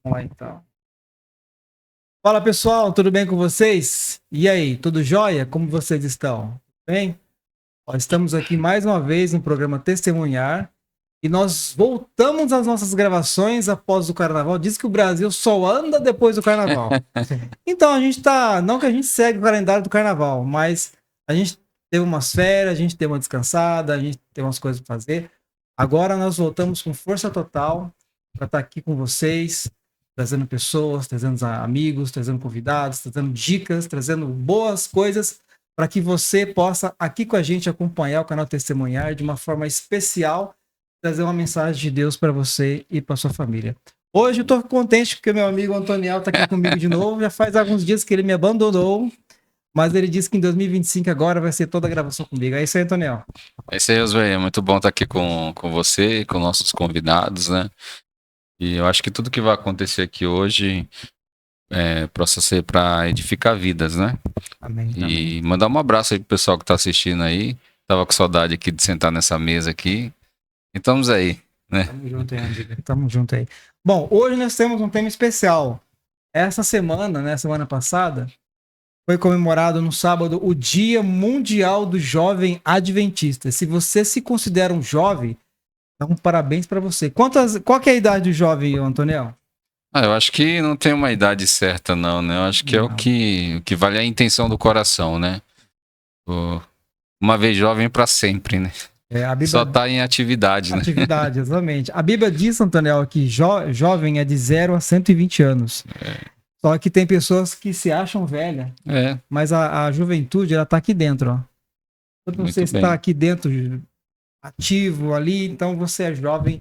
Vamos lá, então. Fala, pessoal, tudo bem com vocês? E aí, tudo jóia? Como vocês estão? Bem? Ó, estamos aqui mais uma vez no programa Testemunhar e nós voltamos às nossas gravações após o Carnaval. Diz que o Brasil só anda depois do Carnaval. Então, a gente tá... Não que a gente segue o calendário do Carnaval, mas a gente teve umas férias, a gente teve uma descansada, a gente tem umas coisas para fazer. Agora nós voltamos com força total para estar aqui com vocês, trazendo pessoas, trazendo amigos, trazendo convidados, trazendo dicas, trazendo boas coisas para que você possa aqui com a gente acompanhar o canal Testemunhar de uma forma especial, trazer uma mensagem de Deus para você e para sua família. Hoje eu estou contente porque meu amigo Antoniel está aqui comigo de novo. Já faz alguns dias que ele me abandonou, mas ele disse que em 2025 agora vai ser toda a gravação comigo. É isso aí, Antoniel. É isso aí, Oswey. É muito bom estar aqui com você e com nossos convidados, né? E eu acho que tudo que vai acontecer aqui hoje possa ser para edificar vidas, né? Amém. E Amém. mandar um abraço aí pro pessoal que tá assistindo aí. Tava com saudade aqui de sentar nessa mesa aqui. E estamos aí, né? Tamo junto aí, amiga. Tamo junto aí. Bom, hoje nós temos um tema especial. Essa semana, né, semana passada, foi comemorado no sábado o Dia Mundial do Jovem Adventista. Se você se considera um jovem, então parabéns para você. Qual que é a idade do jovem, Antoniel? Eu acho que não tem uma idade certa, não, né? Eu acho que é o que vale a intenção do coração, né? Uma vez jovem para sempre, né? A Bíblia... Só tá em atividade, né? Atividade, exatamente. A Bíblia diz, Antoniel, que jovem é de 0 a 120 anos. Só que tem pessoas que se acham velhas, mas a juventude, ela tá aqui dentro, ó. Quando você está aqui dentro, ativo ali, então você é jovem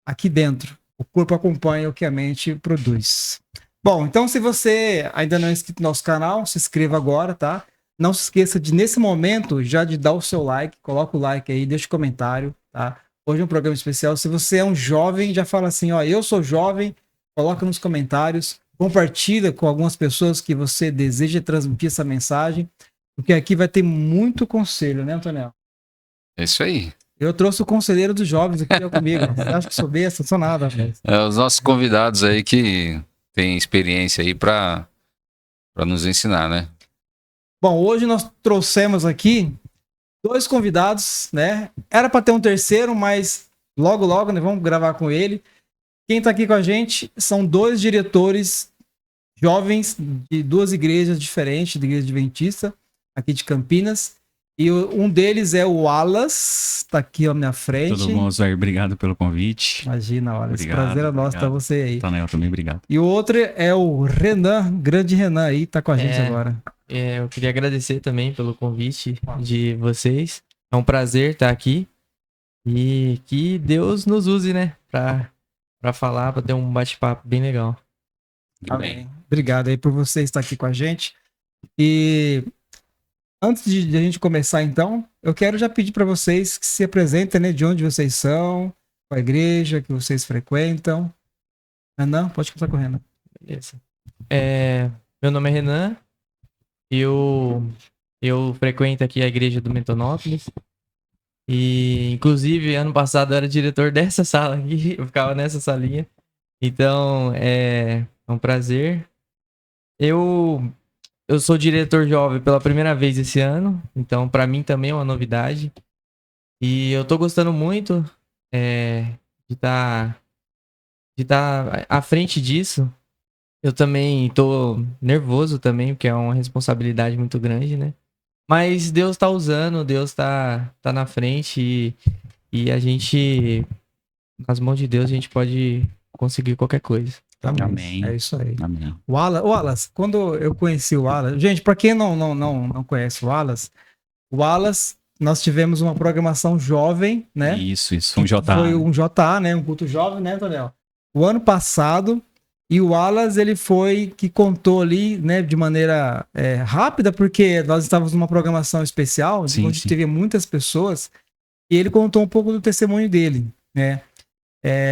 aqui dentro. O corpo acompanha o que a mente produz. Bom, então se você ainda não é inscrito no nosso canal, se inscreva agora, tá? Não se esqueça de, nesse momento, já de dar o seu like, coloca o like aí, deixa o comentário, tá? Hoje é um programa especial. Se você é um jovem, já fala assim, ó, eu sou jovem, coloca nos comentários, compartilha com algumas pessoas que você deseja transmitir essa mensagem, porque aqui vai ter muito conselho, né, Antoniel? É isso aí. Eu trouxe o conselheiro dos jovens aqui comigo. Você acha que sou besta? Sou nada. Os nossos convidados aí que têm experiência aí para nos ensinar, né? Bom, hoje nós trouxemos aqui 2 convidados, né? Era para ter um terceiro, mas logo, né, vamos gravar com ele. Quem tá aqui com a gente são 2 diretores jovens de 2 igrejas diferentes, de igreja adventista, aqui de Campinas. E um deles é o Wallace, tá aqui à minha frente. Tudo bom, Zé? Obrigado pelo convite. Imagina, Wallace, esse prazer é nosso estar você aí. Tonel, também obrigado. E o outro é o Renan, grande Renan aí, tá com a gente agora. Eu queria agradecer também pelo convite de vocês. É um prazer estar aqui. E que Deus nos use, né? Pra falar, pra ter um bate-papo bem legal. Amém. Obrigado aí por você estar aqui com a gente. E antes de a gente começar, então, eu quero já pedir para vocês que se apresentem, né? De onde vocês são, qual a igreja que vocês frequentam. Renan, pode começar com o Renan. Beleza. Meu nome é Renan. Eu frequento aqui a igreja do Mentonópolis. E, inclusive, ano passado eu era diretor dessa sala aqui. Eu ficava nessa salinha. Então, é um prazer. Eu sou diretor jovem pela primeira vez esse ano. Então, pra mim também é uma novidade. E eu tô gostando muito de estar à frente disso. Eu também tô nervoso também, porque é uma responsabilidade muito grande, né? Mas Deus tá usando, Deus tá na frente e a gente, nas mãos de Deus, a gente pode conseguir qualquer coisa. Amém. É isso aí. Amém. Wallace, quando eu conheci o Wallace... Gente, pra quem não conhece o Wallace, nós tivemos uma programação jovem, né? Isso, um JA. Foi um JA, né? Um culto jovem, né, Antonel? O ano passado... E o Wallace, ele foi que contou ali, né, de maneira rápida, porque nós estávamos numa programação especial, onde teve muitas pessoas, e ele contou um pouco do testemunho dele, né?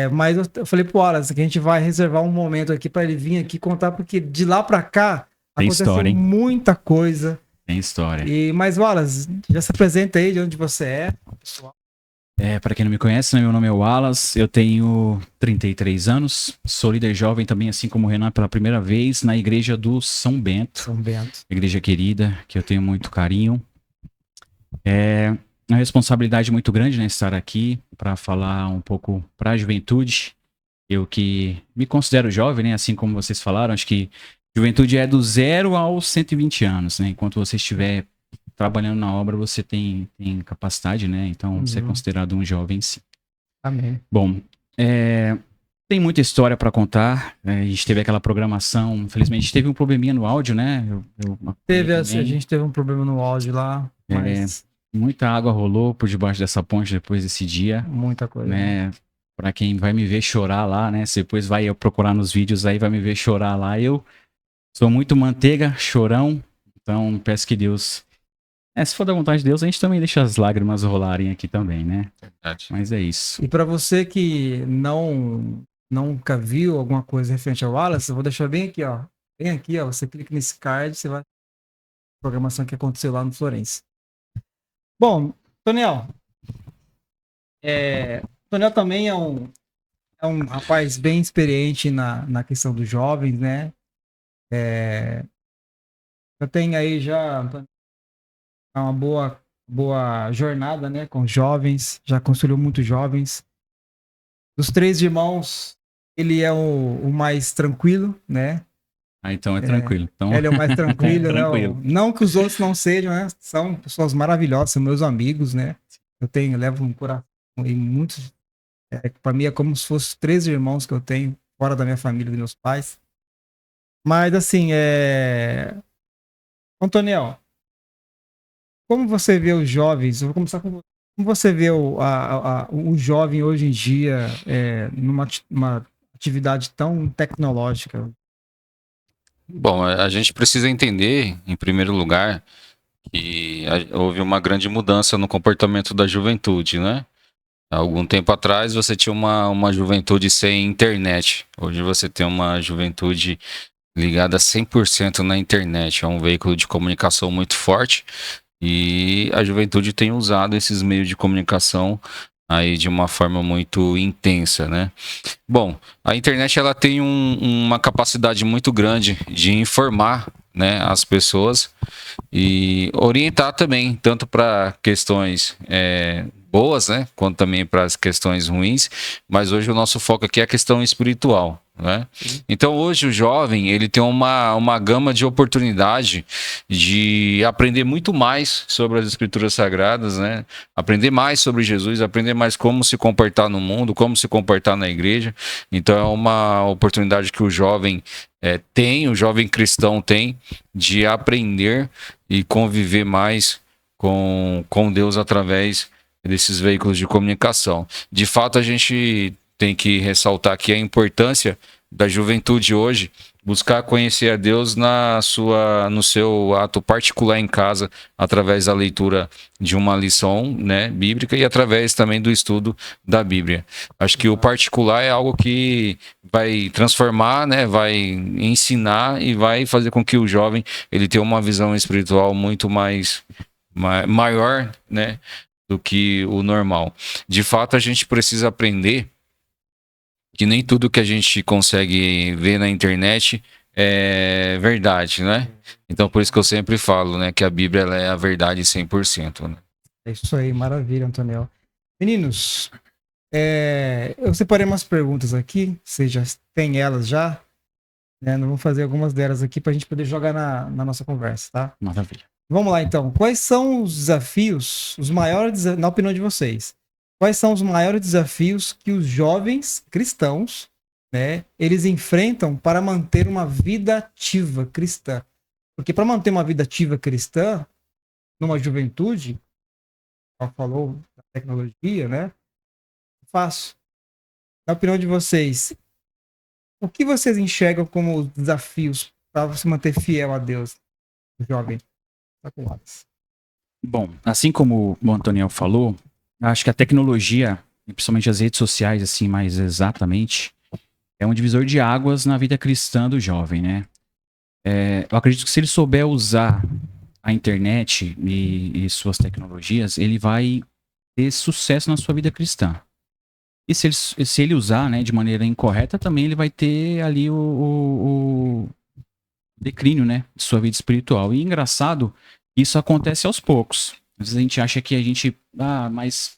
Mas eu falei pro Wallace que a gente vai reservar um momento aqui para ele vir aqui contar, porque de lá para cá tem aconteceu história, muita coisa. Tem história. Mas, Wallace, já se apresenta aí de onde você é, pessoal. Para quem não me conhece, né, meu nome é Wallace, eu tenho 33 anos, sou líder jovem também, assim como o Renan, pela primeira vez na igreja do São Bento, São Bento. igreja querida, que eu tenho muito carinho. É uma responsabilidade muito grande, né, estar aqui para falar um pouco para a juventude. Eu que me considero jovem, né, assim como vocês falaram, acho que juventude é do 0 aos 120 anos, né, enquanto você estiver trabalhando na obra, você tem capacidade, né? Então, você é considerado um jovem, sim. Amém. Bom, tem muita história para contar. A gente teve aquela programação. Infelizmente, teve um probleminha no áudio, né? A gente teve um problema no áudio lá, mas muita água rolou por debaixo dessa ponte depois desse dia. muita coisa. Né? Para quem vai me ver chorar lá, né? Você depois vai procurar nos vídeos aí, vai me ver chorar lá. Eu sou muito manteiga, chorão. Então, peço que Deus... se for da vontade de Deus, a gente também deixa as lágrimas rolarem aqui também, né? Verdade. Mas é isso. E para você que nunca viu alguma coisa referente ao Wallace, eu vou deixar bem aqui, ó. Bem aqui, ó. Você clica nesse card, você vai programação que aconteceu lá no Florença. Bom, Tonel. Tonel também é um rapaz bem experiente na questão dos jovens, né? Eu tenho aí já uma boa jornada, né, com jovens, já construiu muitos jovens. Dos 3 irmãos, ele é o mais tranquilo, né? Então é tranquilo. Então... Ele é o mais tranquilo, né? Tranquilo. Não que os outros não sejam, né? São pessoas maravilhosas, são meus amigos, né? Eu levo um coração e muitos. Para mim é como se fossem 3 irmãos que eu tenho, fora da minha família, dos meus pais. Mas assim, Antoniel, como você vê os jovens? Eu vou começar com você. Como você vê o jovem hoje em dia numa uma atividade tão tecnológica? Bom, a gente precisa entender, em primeiro lugar, que houve uma grande mudança no comportamento da juventude, né? Há algum tempo atrás você tinha uma juventude sem internet. Hoje você tem uma juventude ligada 100% na internet. É um veículo de comunicação muito forte e a juventude tem usado esses meios de comunicação aí de uma forma muito intensa, né? Bom, a internet ela tem uma capacidade muito grande de informar, né, as pessoas e orientar também, tanto para questões boas, né, quanto também para as questões ruins, mas hoje o nosso foco aqui é a questão espiritual, né? Então hoje o jovem ele tem uma gama de oportunidade de aprender muito mais sobre as escrituras sagradas, né? Aprender mais sobre Jesus, aprender mais como se comportar no mundo, como se comportar na igreja. Então é uma oportunidade que o jovem tem, o jovem cristão tem, de aprender e conviver mais com Deus através desses veículos de comunicação. De fato, a gente tem que ressaltar aqui a importância da juventude hoje buscar conhecer a Deus no seu ato particular em casa, através da leitura de uma lição, né, bíblica e através também do estudo da Bíblia. Acho que o particular é algo que vai transformar, né, vai ensinar e vai fazer com que o jovem ele tenha uma visão espiritual muito maior, né, do que o normal. De fato, a gente precisa aprender que nem tudo que a gente consegue ver na internet é verdade, né? Então, por isso que eu sempre falo, né, que a Bíblia ela é a verdade 100%, né? É isso aí, maravilha, Antoniel. Meninos, eu separei umas perguntas aqui, vocês já têm elas já, né? Não vou fazer algumas delas aqui para a gente poder jogar na nossa conversa, tá? Maravilha. Vamos lá, então. Quais são os desafios, os maiores, na opinião de vocês, quais são os maiores desafios que os jovens cristãos, né, eles enfrentam para manter uma vida ativa cristã? Porque para manter uma vida ativa cristã, numa juventude, ela falou da tecnologia, né? Fácil. Na opinião de vocês, o que vocês enxergam como os desafios para se manter fiel a Deus, jovem? Tá com Wallace. Bom, assim como o Antoniel falou, acho que a tecnologia, e principalmente as redes sociais, assim, mais exatamente, é um divisor de águas na vida cristã do jovem, né? Eu acredito que se ele souber usar a internet e suas tecnologias, ele vai ter sucesso na sua vida cristã. E se ele usar, né, de maneira incorreta, também ele vai ter ali o declínio, né, de sua vida espiritual. E engraçado, isso acontece aos poucos. Às vezes a gente acha que a gente, mas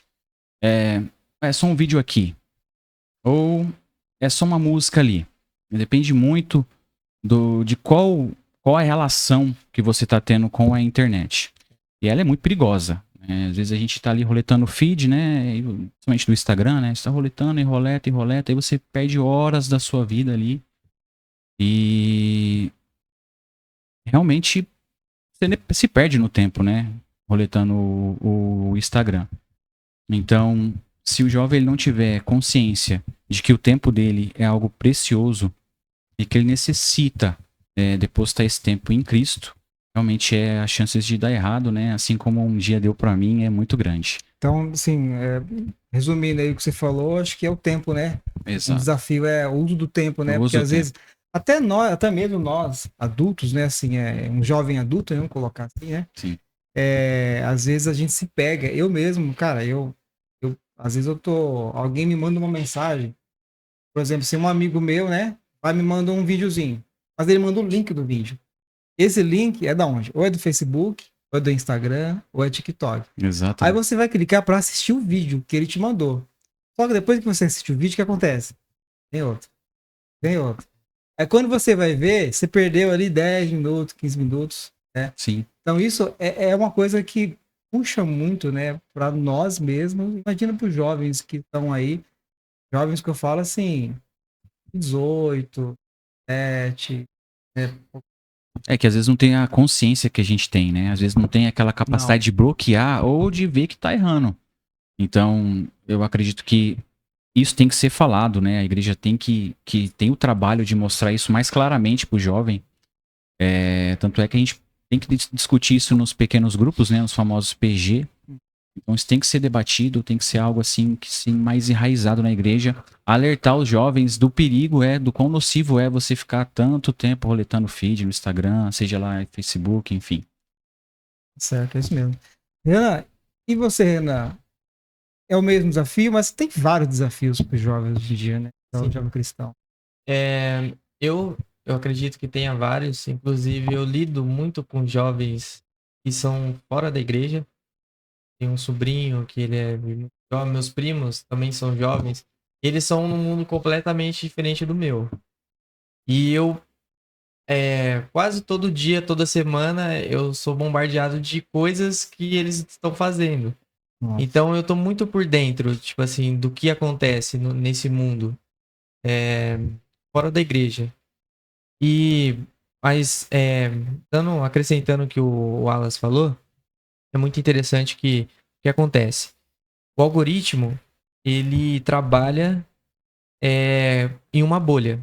é só um vídeo aqui. Ou é só uma música ali. Depende muito de qual a relação que você está tendo com a internet. E ela é muito perigosa. Né? Às vezes a gente está ali roletando o feed, né? Principalmente do Instagram, né? Você está roletando e roleta, aí você perde horas da sua vida ali. E realmente você se perde no tempo, né? Roletando o Instagram. Então, se o jovem ele não tiver consciência de que o tempo dele é algo precioso e que ele necessita depositar esse tempo em Cristo, realmente as chances de dar errado, né? Assim como um dia deu para mim, é muito grande. Então, assim, resumindo aí o que você falou, acho que é o tempo, né? Exato. O desafio é o uso do tempo, né? Porque às vezes, até mesmo nós, adultos, né? Assim, um jovem adulto, vamos colocar assim, né? Sim. Às vezes a gente se pega, eu mesmo, cara, às vezes alguém me manda uma mensagem, por exemplo, se um amigo meu, né, vai me mandar um videozinho, mas ele manda o link do vídeo. Esse link é da onde? Ou é do Facebook, ou é do Instagram, ou é TikTok. Exato. Aí você vai clicar para assistir o vídeo que ele te mandou. Só que depois que você assistiu o vídeo, o que acontece? Tem outro. Tem outro. Aí quando você vai ver, você perdeu ali 10 minutos, 15 minutos, né? Sim. Então isso é uma coisa que puxa muito, né, para nós mesmos. Imagina para os jovens que estão aí, jovens que eu falo assim, 18, 7, né? É que às vezes não tem a consciência que a gente tem, né? Às vezes não tem aquela capacidade de bloquear ou de ver que tá errando. Então, eu acredito que isso tem que ser falado, né? A igreja tem que tem o trabalho de mostrar isso mais claramente pro jovem. Tanto é que a gente tem que discutir isso nos pequenos grupos, né? Os famosos PG. Então isso tem que ser debatido, tem que ser algo assim, que sim, mais enraizado na igreja. Alertar os jovens do perigo, do quão nocivo é você ficar tanto tempo roletando feed no Instagram, seja lá Facebook, enfim. Certo, é isso mesmo. Renan, e você, Renan? É o mesmo desafio, mas tem vários desafios para os jovens hoje em dia, né? O jovem cristão. Eu acredito que tenha vários, inclusive eu lido muito com jovens que são fora da igreja. Tem um sobrinho que ele é muito jovem, meus primos também são jovens. Eles são num mundo completamente diferente do meu. E eu, quase todo dia, toda semana, eu sou bombardeado de coisas que eles estão fazendo. Nossa. Então eu tô muito por dentro, tipo assim, do que acontece nesse mundo fora da igreja. Mas acrescentando o que o Wallace falou, é muito interessante o que acontece. O algoritmo, ele trabalha em uma bolha.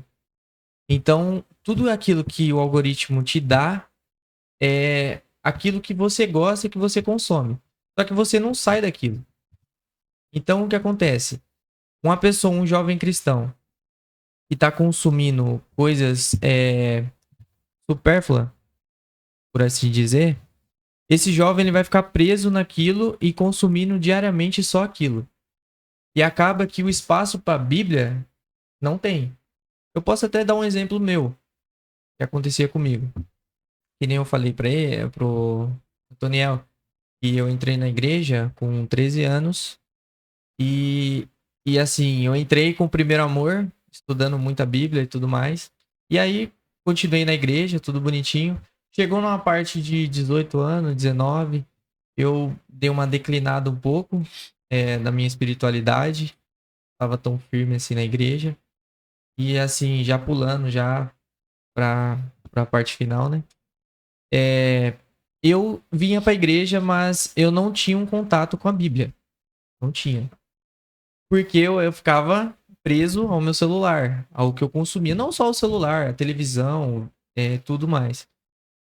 Então, tudo aquilo que o algoritmo te dá é aquilo que você gosta e que você consome. Só que você não sai daquilo. Então, o que acontece? Uma pessoa, um jovem cristão, que está consumindo coisas supérfluas, por assim dizer, esse jovem ele vai ficar preso naquilo e consumindo diariamente só aquilo. E acaba que o espaço para a Bíblia não tem. Eu posso até dar um exemplo meu, que acontecia comigo. Que nem eu falei para ele, pro Toniel, que eu entrei na igreja com 13 anos e assim, eu entrei com o primeiro amor, estudando muita Bíblia e tudo mais. E aí, continuei na igreja, tudo bonitinho. Chegou numa parte de 18 anos, 19, eu dei uma declinada um pouco na minha espiritualidade. Tava tão firme assim na igreja. E assim, já pulando já pra parte final, né? Eu vinha pra igreja, mas eu não tinha um contato com a Bíblia. Não tinha. Porque eu ficava preso ao meu celular, ao que eu consumia. Não só o celular, a televisão, tudo mais.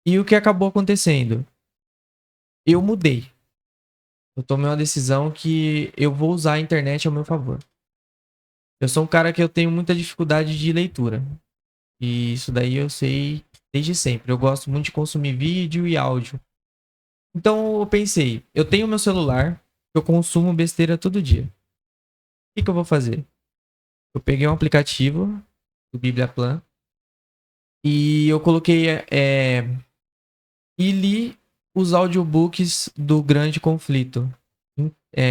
E o que acabou acontecendo? Eu mudei. Eu tomei uma decisão que eu vou usar a internet ao meu favor. Eu sou um cara que eu tenho muita dificuldade de leitura. E isso daí eu sei desde sempre. Eu gosto muito de consumir vídeo e áudio. Então eu pensei, eu tenho meu celular, eu consumo besteira todo dia. O que eu vou fazer? Eu peguei um aplicativo do Bíblia Plan e eu coloquei e li os audiobooks do Grande Conflito.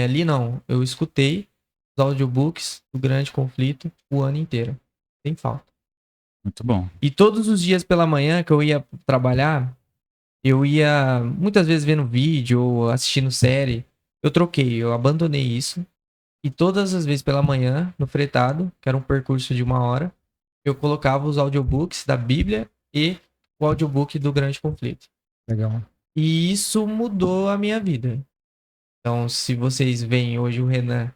Li não, eu escutei os audiobooks do Grande Conflito o ano inteiro. Sem falta. Muito bom. E todos os dias pela manhã que eu ia trabalhar, eu ia muitas vezes vendo vídeo ou assistindo série. Eu abandonei isso. E todas as vezes pela manhã, no fretado, que era um percurso de 1 hora, eu colocava os audiobooks da Bíblia e o audiobook do Grande Conflito. Legal. E isso mudou a minha vida. Então, se vocês veem hoje o Renan,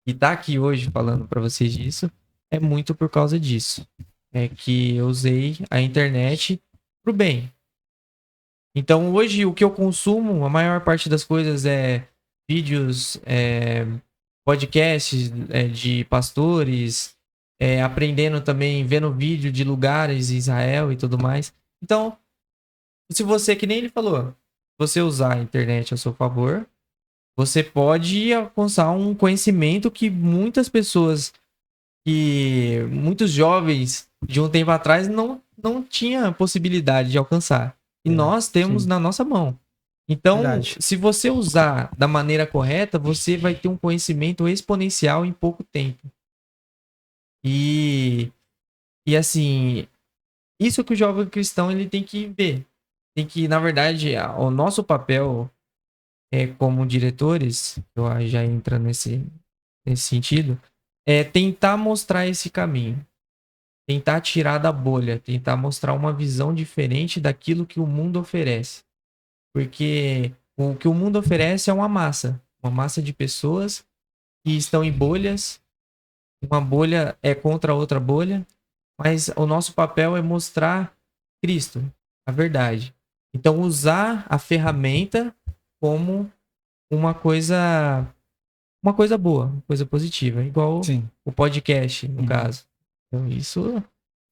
que tá aqui hoje falando pra vocês disso, é muito por causa disso. É que eu usei a internet pro bem. Então, hoje, o que eu consumo, a maior parte das coisas é vídeos, podcasts de pastores, aprendendo também, vendo vídeo de lugares em Israel e tudo mais. Então, se você, que nem ele falou, você usar a internet a seu favor, você pode alcançar um conhecimento que muitas pessoas, muitos jovens de um tempo atrás não tinha possibilidade de alcançar. E nós temos sim. na nossa mão. Então, Verdade. se você usar da maneira correta, você vai ter um conhecimento exponencial em pouco tempo. E assim, isso que o jovem cristão ele tem que ver. Tem que, na verdade, o nosso papel como diretores, eu já entra nesse sentido, é tentar mostrar esse caminho. Tentar tirar da bolha, tentar mostrar uma visão diferente daquilo que o mundo oferece. Porque o que o mundo oferece é uma massa de pessoas que estão em bolhas. Uma bolha é contra outra bolha, mas o nosso papel é mostrar Cristo, a verdade. Então, usar a ferramenta como uma coisa boa, uma coisa positiva, igual Sim. o podcast, no caso. Então, isso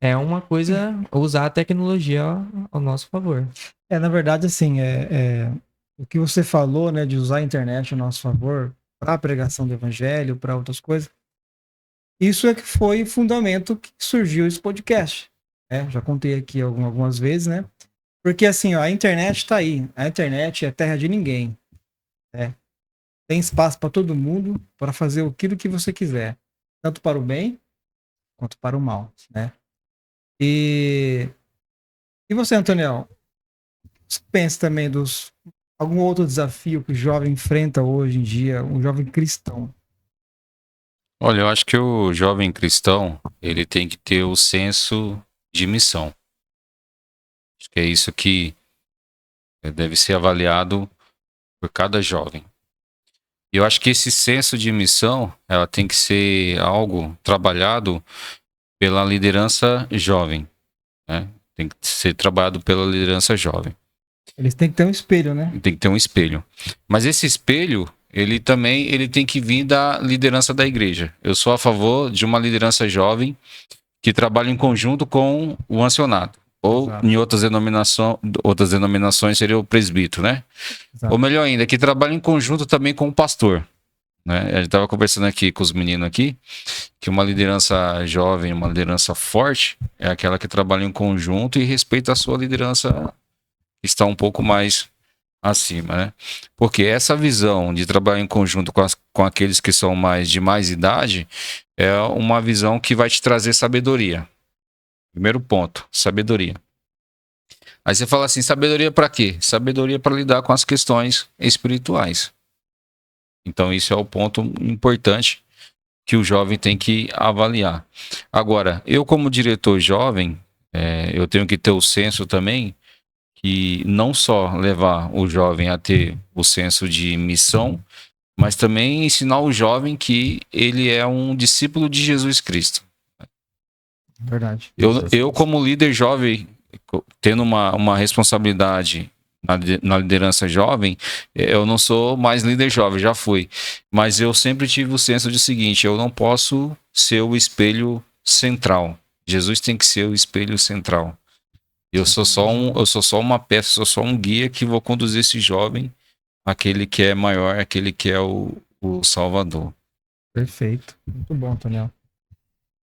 é uma coisa, usar a tecnologia ao nosso favor. Na verdade, assim, o que você falou, né, de usar a internet a nosso favor para a pregação do evangelho, para outras coisas, isso é que foi o fundamento que surgiu esse podcast. Já contei aqui algumas vezes, né? Porque, assim, ó, a internet está aí. A internet é terra de ninguém. Né? Tem espaço para todo mundo para fazer aquilo que você quiser, tanto para o bem quanto para o mal, né? E você, Antoniel, você pensa também algum outro desafio que o jovem enfrenta hoje em dia, um jovem cristão? Olha, eu acho que o jovem cristão, ele tem que ter o senso de missão. Acho que é isso que deve ser avaliado por cada jovem. E eu acho que esse senso de missão, ela tem que ser algo trabalhado pela liderança jovem, né? Tem que ser trabalhado pela liderança jovem. Eles têm que ter um espelho, né? Tem que ter um espelho. Mas esse espelho, ele tem que vir da liderança da igreja. Eu sou a favor de uma liderança jovem que trabalha em conjunto com o ancianato. Ou, exato, em outras denominações seria o presbítero, né? Exato. Ou melhor ainda, que trabalha em conjunto também com o pastor. Né? A gente estava conversando aqui com os meninos aqui, que uma liderança jovem, uma liderança forte, é aquela que trabalha em conjunto e respeita a sua liderança que está um pouco mais acima, né? Porque essa visão de trabalhar em conjunto com aqueles que são de mais idade é uma visão que vai te trazer sabedoria. Primeiro ponto, sabedoria. Aí você fala assim, sabedoria para quê? Sabedoria para lidar com as questões espirituais. Então isso é o ponto importante que o jovem tem que avaliar. Agora, eu como diretor jovem, eu tenho que ter o senso também que não só levar o jovem a ter o senso de missão, mas também ensinar o jovem que ele é um discípulo de Jesus Cristo. Verdade. Eu como líder jovem, tendo uma responsabilidade na liderança jovem, eu não sou mais líder jovem, já fui. Mas eu sempre tive o senso de seguinte, eu não posso ser o espelho central. Jesus tem que ser o espelho central. Eu sou só uma peça, sou só um guia que vou conduzir esse jovem aquele que é maior, aquele que é o Salvador. Perfeito. Muito bom, Antoniel.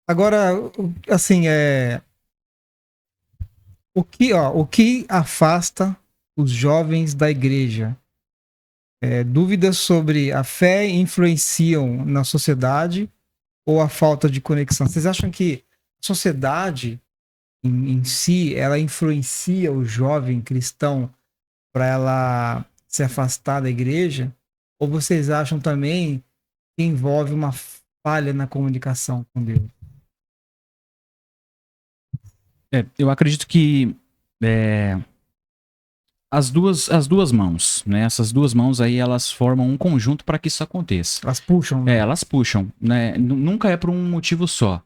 Agora, assim, o que afasta os jovens da igreja? Dúvidas sobre a fé influenciam na sociedade ou a falta de conexão? Vocês acham que a sociedade em si, ela influencia o jovem cristão para ela se afastar da igreja? Ou vocês acham também que envolve uma falha na comunicação com Deus? Eu acredito que as duas mãos, né? Essas duas mãos aí, elas formam um conjunto para que isso aconteça. Elas puxam, né? Elas puxam, né? Nunca é por um motivo só.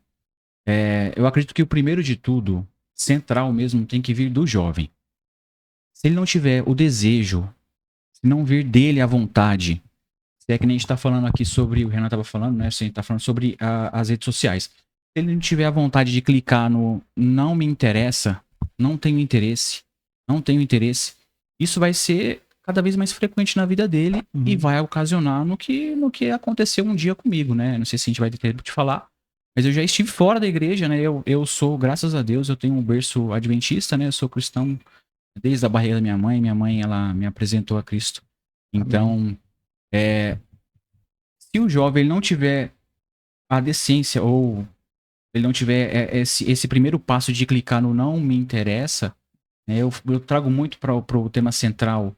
Eu acredito que o primeiro de tudo, central mesmo, tem que vir do jovem. Se ele não tiver o desejo, se não vir dele a vontade, se é que nem a gente tá falando aqui sobre, o Renan tava falando, né? Se a gente tá falando sobre as redes sociais. Se ele não tiver a vontade de clicar no não me interessa, não tenho interesse, isso vai ser cada vez mais frequente na vida dele e vai ocasionar no que aconteceu um dia comigo, né? Não sei se a gente vai ter tempo de falar, mas eu já estive fora da igreja, né? Eu sou, graças a Deus, eu tenho um berço adventista, né? Eu sou cristão desde a barriga da minha mãe, ela me apresentou a Cristo. Então, se o jovem ele não tiver a decência ou ele não tiver esse primeiro passo de clicar no não me interessa, né, eu trago muito para o tema central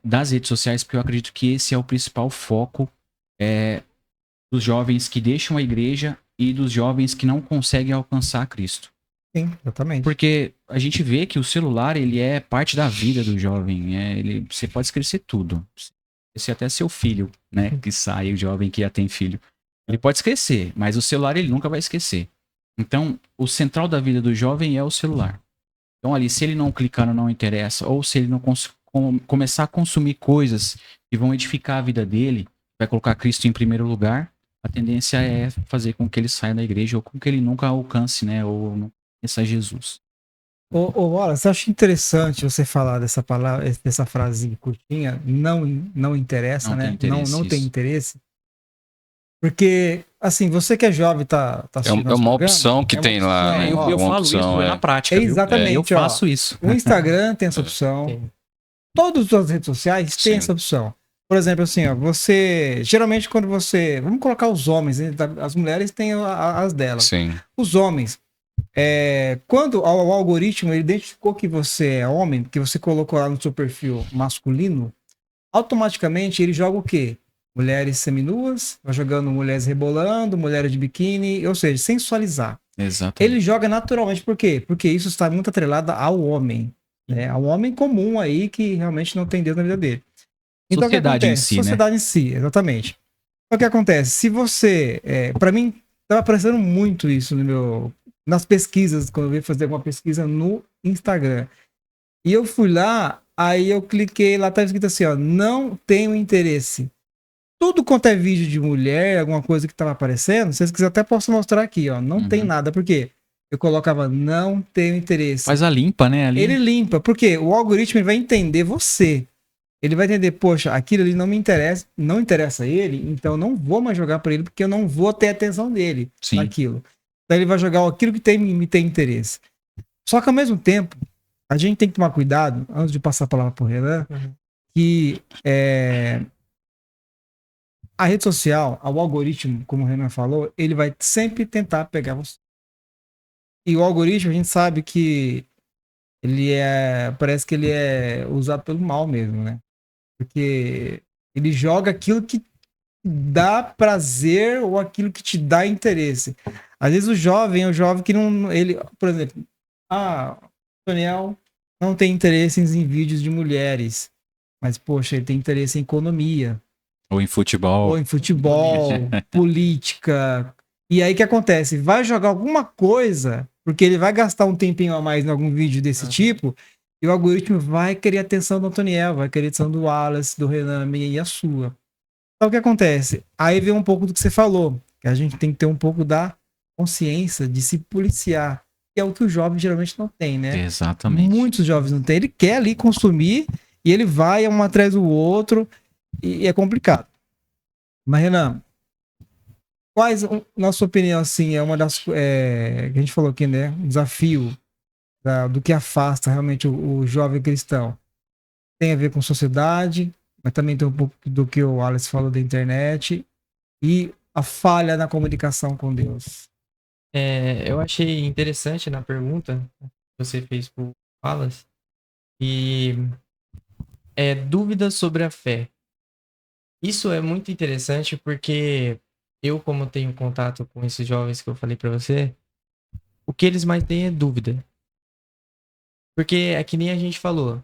das redes sociais, porque eu acredito que esse é o principal foco dos jovens que deixam a igreja e dos jovens que não conseguem alcançar Cristo. Sim, exatamente. Porque a gente vê que o celular, ele é parte da vida do jovem. Você pode esquecer tudo. Esquecer até seu filho, né? Que sai, o jovem que já tem filho. Ele pode esquecer, mas o celular ele nunca vai esquecer. Então, o central da vida do jovem é o celular. Então, ali, se ele não clicar no não interessa, ou se ele não começar a consumir coisas que vão edificar a vida dele, vai colocar Cristo em primeiro lugar, a tendência é fazer com que ele saia da igreja ou com que ele nunca alcance, né? Ou não conheça Jesus. Wallace, eu acho interessante você falar dessa palavra, dessa frase curtinha, não interessa, Não né? tem interesse, Não tem isso. interesse. Porque, assim, você que é jovem, tá assistindo É nosso uma programa, opção que tem lá, né? Eu Uma falo isso opção, na prática, viu? Exatamente, Eu ó. faço isso. O Instagram tem essa opção. Sim. Todas as redes sociais têm Sim. essa opção. Por exemplo, assim, ó, geralmente quando você, vamos colocar os homens, né, as mulheres têm as delas. Sim. Os homens, quando o algoritmo ele identificou que você é homem, que você colocou lá no seu perfil masculino, automaticamente ele joga o quê? Mulheres seminuas, vai jogando mulheres rebolando, mulheres de biquíni, ou seja, sensualizar. Exatamente. Ele joga naturalmente, por quê? Porque isso está muito atrelado ao homem, né? Ao homem comum aí que realmente não tem Deus na vida dele. Então, Sociedade o que em acontece? si, né? Sociedade em si, exatamente. Então, o que acontece? Se você, para mim, estava aparecendo muito isso nas pesquisas, quando eu ia fazer alguma pesquisa no Instagram. E eu fui lá, aí eu cliquei, lá tá escrito assim, ó, não tenho interesse. Tudo quanto é vídeo de mulher, alguma coisa que tava aparecendo, se vocês quiserem até posso mostrar aqui, ó, não tem nada, por quê? Eu colocava não tenho interesse. Faz a limpa, né? Ali. Ele limpa, porque o algoritmo ele vai entender você. Ele vai entender, poxa, aquilo ali não me interessa, não interessa a ele, então eu não vou mais jogar para ele, porque eu não vou ter atenção dele Sim. naquilo. Então ele vai jogar aquilo que me tem interesse. Só que ao mesmo tempo, a gente tem que tomar cuidado, antes de passar a palavra pro Renan, que a rede social, o algoritmo, como o Renan falou, ele vai sempre tentar pegar você. E o algoritmo, a gente sabe que parece que ele é usado pelo mal mesmo, né? Porque ele joga aquilo que dá prazer ou aquilo que te dá interesse. Às vezes o jovem que não, por exemplo, o Daniel não tem interesse em vídeos de mulheres, mas poxa, ele tem interesse em economia. Ou em futebol. Política. E aí o que acontece? Vai jogar alguma coisa, porque ele vai gastar um tempinho a mais em algum vídeo desse tipo, e o algoritmo vai querer a atenção do Antoniel, vai querer a atenção do Wallace, do Renan, minha e a sua. Então o que acontece? Aí vem um pouco do que você falou, que a gente tem que ter um pouco da consciência de se policiar, que é o que o jovem geralmente não tem, né? Exatamente. Muitos jovens não têm. Ele quer ali consumir E ele vai um atrás do outro e é complicado. Mas, Renan, quais, na sua opinião, assim, é uma das que a gente falou aqui, né? Um desafio do que afasta realmente o jovem cristão. Tem a ver com sociedade, mas também tem um pouco do que o Alex falou da internet e a falha na comunicação com Deus. Eu achei interessante na pergunta que você fez pro Wallace e dúvidas sobre a fé. Isso é muito interessante porque eu, como tenho contato com esses jovens que eu falei pra você, o que eles mais têm é dúvida. Porque é que nem a gente falou,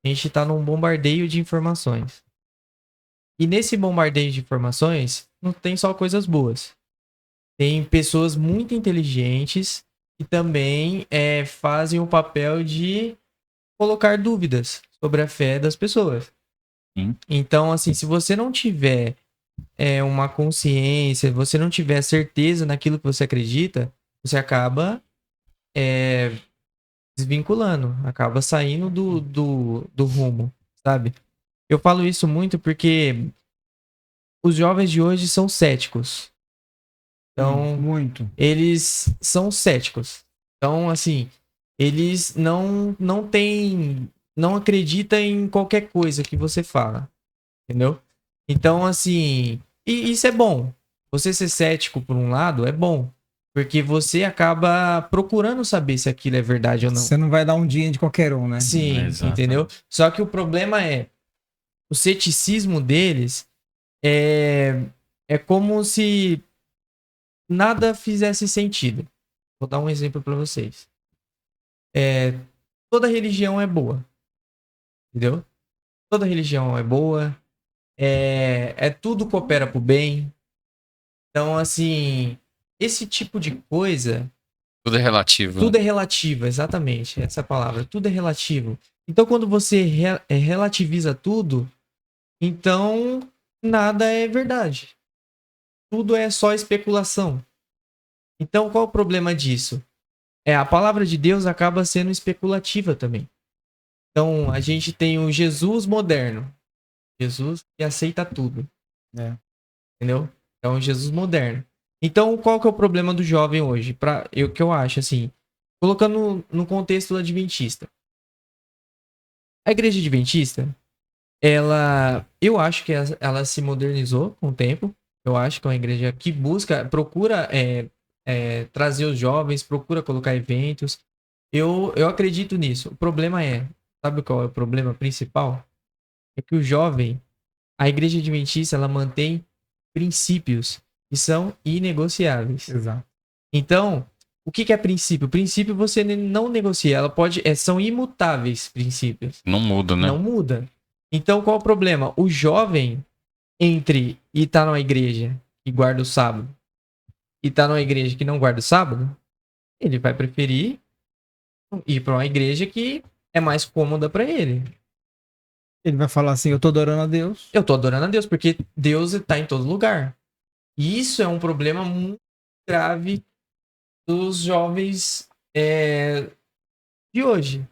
a gente tá num bombardeio de informações. E nesse bombardeio de informações, não tem só coisas boas. Tem pessoas muito inteligentes que também fazem o papel de colocar dúvidas sobre a fé das pessoas. Sim. Então, assim, se você não tiver uma consciência, você não tiver certeza naquilo que você acredita, você acaba desvinculando, acaba saindo do rumo, sabe? Eu falo isso muito porque os jovens de hoje são céticos. Então, Muito. eles são céticos. Então, assim, eles não têm, não acreditam em qualquer coisa que você fala, entendeu? Então, assim, e isso é bom. Você ser cético por um lado é bom, porque você acaba procurando saber se aquilo é verdade ou não. Você não vai dar um dia de qualquer um, né? Sim, Exato. entendeu? Só que o problema o ceticismo deles é como se nada fizesse sentido. Vou dar um exemplo para vocês. Toda religião é boa, entendeu? Toda religião é boa. Tudo coopera pro bem. Então, assim, esse tipo de coisa... Tudo é relativo. Tudo é relativo, exatamente. Essa palavra. Tudo é relativo. Então, quando você relativiza tudo, então nada é verdade. Tudo é só especulação. Então, qual o problema disso? A palavra de Deus acaba sendo especulativa também. Então, a gente tem o Jesus moderno. Jesus que aceita tudo. Entendeu? É um Jesus moderno. Então, qual que é o problema do jovem hoje? O que eu acho, assim, colocando no contexto adventista. A igreja adventista, eu acho que ela se modernizou com o tempo. Eu acho que é uma igreja que procura trazer os jovens, procura colocar eventos. Eu acredito nisso. O problema sabe qual é o problema principal? É que o jovem, a igreja adventista, ela mantém princípios que são inegociáveis. Exato. Então, o que é princípio? Princípio você não negocia, ela pode, são imutáveis princípios. Não muda, né? Não muda. Então, qual é o problema? O jovem e tá numa igreja que guarda o sábado e tá numa igreja que não guarda o sábado, ele vai preferir ir para uma igreja que é mais cômoda para ele. Ele vai falar assim, eu tô adorando a Deus. Eu tô adorando a Deus, porque Deus tá em todo lugar. E isso é um problema muito grave dos jovens de hoje.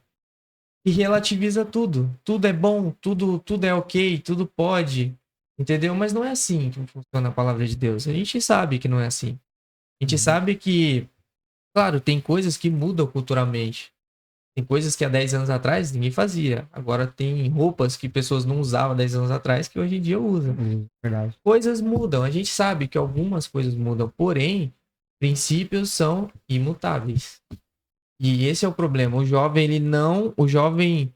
Que relativiza tudo. Tudo é bom, tudo é ok, tudo pode. Entendeu? Mas não é assim que funciona a palavra de Deus. A gente sabe que não é assim. A gente sabe que, claro, tem coisas que mudam culturalmente. Tem coisas que há 10 anos atrás ninguém fazia. Agora tem roupas que pessoas não usavam há 10 anos atrás que hoje em dia usam. Verdade. Coisas mudam. A gente sabe que algumas coisas mudam. Porém, princípios são imutáveis. E esse é o problema. O jovem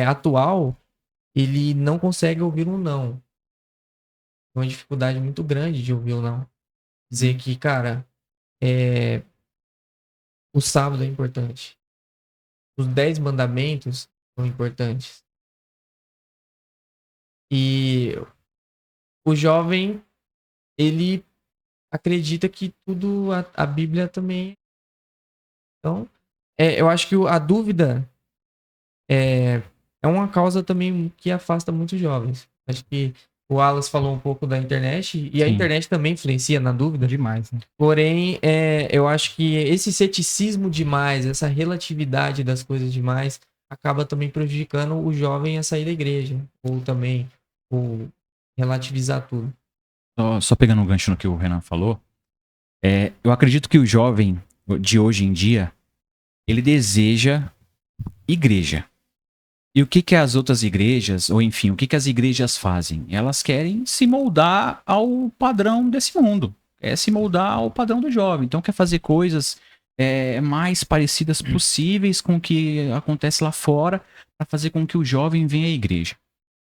atual, ele não consegue ouvir um não. É uma dificuldade muito grande de ouvir um não. Dizer que, cara, o sábado é importante. Os 10 mandamentos são importantes. E o jovem, ele acredita que tudo, a Bíblia também. Então, eu acho que a dúvida é uma causa também que afasta muitos jovens. Acho que o Wallace falou um pouco da internet, e a Sim. internet também influencia na dúvida. Demais, né? Porém, eu acho que esse ceticismo demais, essa relatividade das coisas demais, acaba também prejudicando o jovem a sair da igreja, ou também ou relativizar tudo. Só pegando um gancho no que o Renan falou, eu acredito que o jovem de hoje em dia, ele deseja igreja. E o que que as outras igrejas, ou enfim, o que que as igrejas fazem? Elas querem se moldar ao padrão desse mundo. É se moldar ao padrão do jovem. Então quer fazer coisas mais parecidas possíveis com o que acontece lá fora para fazer com que o jovem venha à igreja.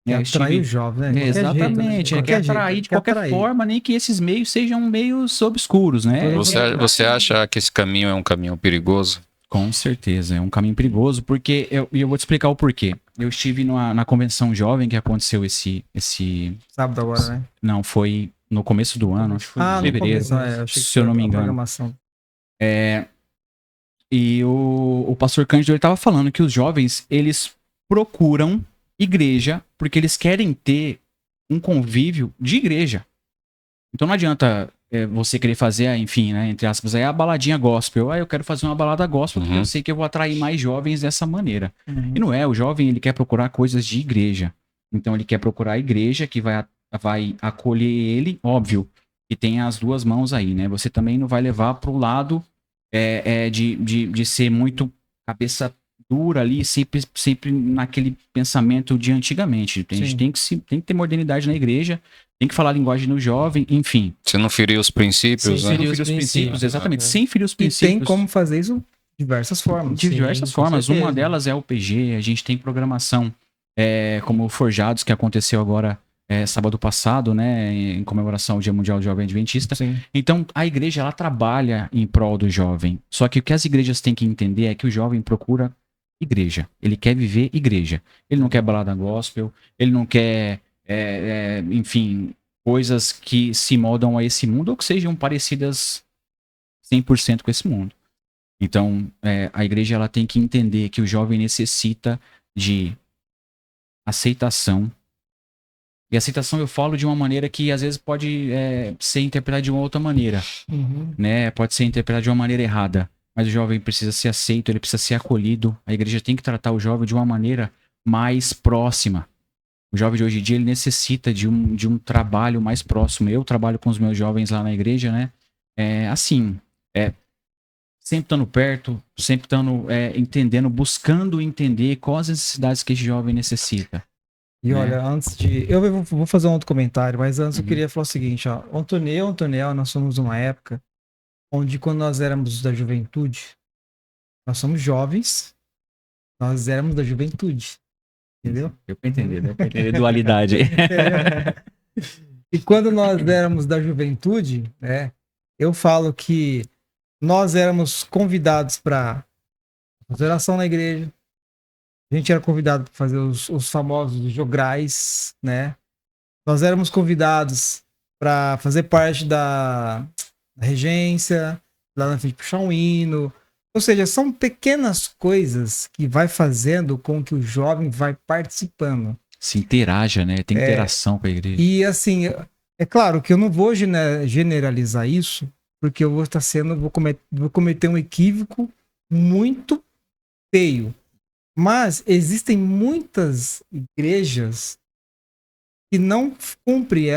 Que atrai o jovem, né? De qualquer jeito, né? Exatamente, De qualquer quer atrair jeito, de quer qualquer atrair. forma, nem que esses meios sejam meios obscuros, né? Você acha que esse caminho é um caminho perigoso? Com certeza, é um caminho perigoso, porque eu vou te explicar o porquê. Eu estive na convenção jovem que aconteceu esse Sábado agora, né? não, foi no começo do ano, acho que foi em No fevereiro, começo, eu achei que se eu foi não me a engano. programação. E o pastor Cândido ele estava falando que os jovens, eles procuram igreja porque eles querem ter um convívio de igreja. Então não adianta você querer fazer, enfim, né, entre aspas, aí a baladinha gospel. Eu quero fazer uma balada gospel porque eu sei que eu vou atrair mais jovens dessa maneira. E não é, o jovem ele quer procurar coisas de igreja. Então ele quer procurar a igreja que vai acolher ele, óbvio, que tem as duas mãos aí, né? Você também não vai levar pro lado de ser muito cabeça dura ali, sempre naquele pensamento de antigamente. A gente tem que ter modernidade na igreja, tem que falar a linguagem do jovem, enfim. Você não ferir os princípios, Sim, né? ferir Não os ferir os princípios, exatamente. né? Sem ferir os E princípios. tem como fazer isso de diversas formas. De diversas Sim, com formas. certeza. Uma delas é o PG, a gente tem programação como o Forjados, que aconteceu agora sábado passado, né, em comemoração ao Dia Mundial do Jovem Adventista. Sim. Então, a igreja, ela trabalha em prol do jovem. Só que o que as igrejas têm que entender é que o jovem procura igreja. Ele quer viver igreja. Ele não quer balada gospel, ele não quer, enfim, coisas que se moldam a esse mundo ou que sejam parecidas 100% com esse mundo. Então, a igreja ela tem que entender que o jovem necessita de aceitação. E aceitação eu falo de uma maneira que às vezes pode ser interpretada de uma outra maneira, né? Pode ser interpretada de uma maneira errada. Mas o jovem precisa ser aceito, ele precisa ser acolhido. A igreja tem que tratar o jovem de uma maneira mais próxima. O jovem de hoje em dia ele necessita de um trabalho mais próximo. Eu trabalho com os meus jovens lá na igreja, né? Sempre estando perto, sempre estando entendendo, buscando entender quais as necessidades que esse jovem necessita. E olha, antes de. Eu vou fazer um outro comentário, mas antes eu Uhum. queria falar o seguinte, ó. Antoniel, nós somos uma época onde, quando nós éramos da juventude, nós somos jovens, nós éramos da juventude. Entendeu? Deu pra entender dualidade. E quando nós éramos da juventude, né? Eu falo que nós éramos convidados para fazer oração na igreja. A gente era convidado para fazer os famosos jograis, né? Nós éramos convidados para fazer parte da regência, lá na frente puxar um hino. Ou seja, são pequenas coisas que vai fazendo com que o jovem vai participando. Se interaja, né? Tem interação com a igreja. E assim, é claro que eu não vou generalizar isso, porque eu vou cometer um equívoco muito feio. Mas existem muitas igrejas que não cumprem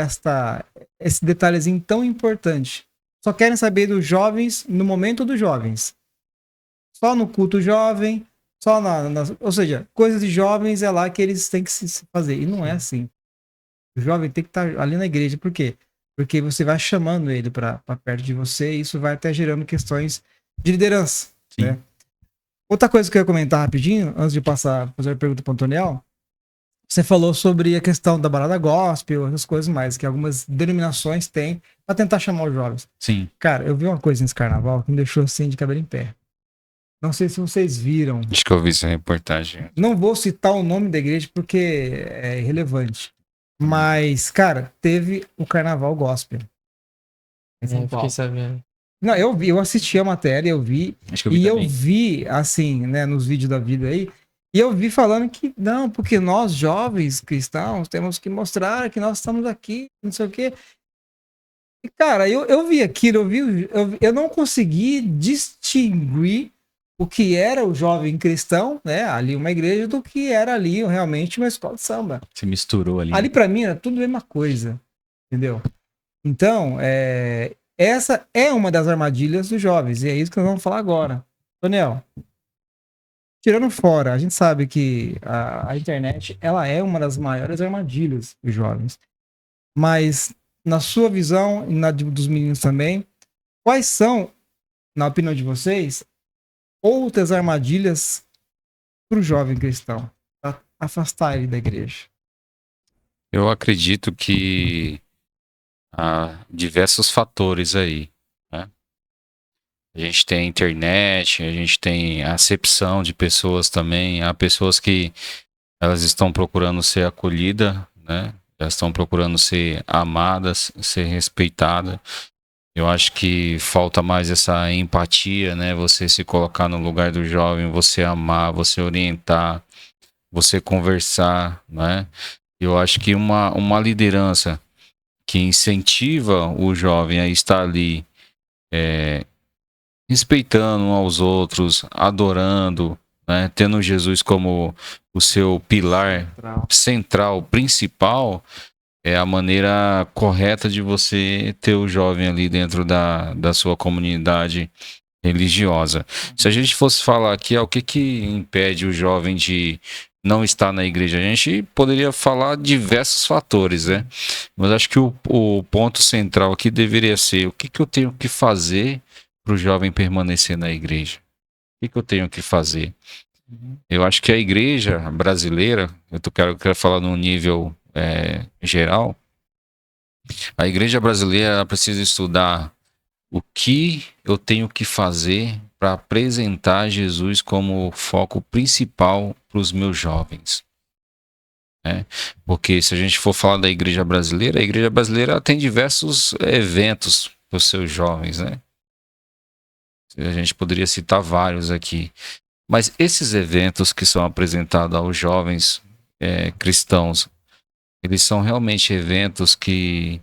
esse detalhezinho tão importante. Só querem saber dos jovens no momento dos jovens. Só no culto jovem, só ou seja, coisas de jovens é lá que eles têm que se fazer. E não é assim. O jovem tem que estar ali na igreja. Por quê? Porque você vai chamando ele para perto de você e isso vai até gerando questões de liderança. Sim. Né? Outra coisa que eu ia comentar rapidinho, antes de fazer a pergunta para o Antoniel, você falou sobre a questão da balada gospel, essas coisas mais, que algumas denominações têm para tentar chamar os jovens. Sim. Cara, eu vi uma coisa nesse carnaval que me deixou assim de cabelo em pé. Não sei se vocês viram. Acho que eu vi essa reportagem. Não vou citar o nome da igreja porque é irrelevante. Mas, cara, teve o carnaval gospel. Em São Paulo. Fiquei sabendo. Não, eu assisti a matéria, eu vi. Acho que eu vi E também. eu vi, assim, né, nos vídeos da vida aí, e eu vi falando que não, porque nós, jovens cristãos, temos que mostrar que nós estamos aqui, não sei o quê. E, cara, eu vi aquilo, eu não consegui distinguir o que era o jovem cristão, né? Ali uma igreja, do que era ali realmente uma escola de samba. Se misturou ali. Ali para mim era tudo a mesma coisa, entendeu? Então, essa é uma das armadilhas dos jovens, e é isso que nós vamos falar agora. Daniel, tirando fora, a gente sabe que a internet, ela é uma das maiores armadilhas dos jovens. Mas, na sua visão e na dos meninos também, quais são, na opinião de vocês, outras armadilhas para o jovem cristão, para afastar ele da igreja? Eu acredito que há diversos fatores aí, né? A gente tem a internet, a gente tem a acepção de pessoas também. Há pessoas que elas estão procurando ser acolhidas, né? Elas estão procurando ser amadas, ser respeitadas. Eu acho que falta mais essa empatia, né? Você se colocar no lugar do jovem, você amar, você orientar, você conversar, né? Eu acho que uma liderança que incentiva o jovem a estar ali, respeitando uns aos outros, adorando, né? Tendo Jesus como o seu pilar central, principal, é a maneira correta de você ter o jovem ali dentro da sua comunidade religiosa. Se a gente fosse falar aqui, o que impede o jovem de não estar na igreja? A gente poderia falar diversos fatores, né? Mas acho que o ponto central aqui deveria ser: o que eu tenho que fazer para o jovem permanecer na igreja? O que eu tenho que fazer? Eu acho que a igreja brasileira, quero falar num nível geral, a igreja brasileira ela precisa estudar o que eu tenho que fazer para apresentar Jesus como foco principal para os meus jovens. Né? Porque se a gente for falar da igreja brasileira, a igreja brasileira tem diversos eventos para os seus jovens, né? A gente poderia citar vários aqui. Mas esses eventos que são apresentados aos jovens cristãos, eles são realmente eventos que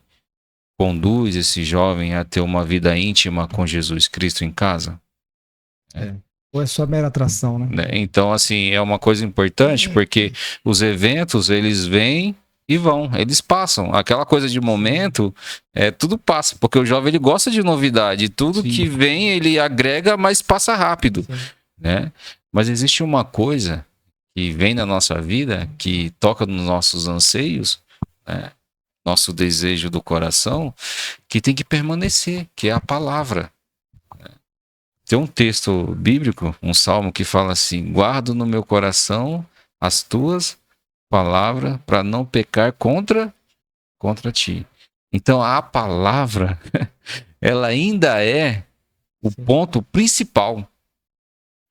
conduz esse jovem a ter uma vida íntima com Jesus Cristo em casa? Ou é só mera atração, né? Então, assim, é uma coisa importante, porque os eventos, eles vêm e vão, eles passam. Aquela coisa de momento, tudo passa, porque o jovem ele gosta de novidade, tudo Sim. que vem ele agrega, mas passa rápido, né? Mas existe uma coisa que vem na nossa vida, que toca nos nossos anseios, né? Nosso desejo do coração, que tem que permanecer, que é a palavra. Tem um texto bíblico, um salmo que fala assim: guardo no meu coração as tuas palavras para não pecar contra ti. Então a palavra, ela ainda é o ponto principal.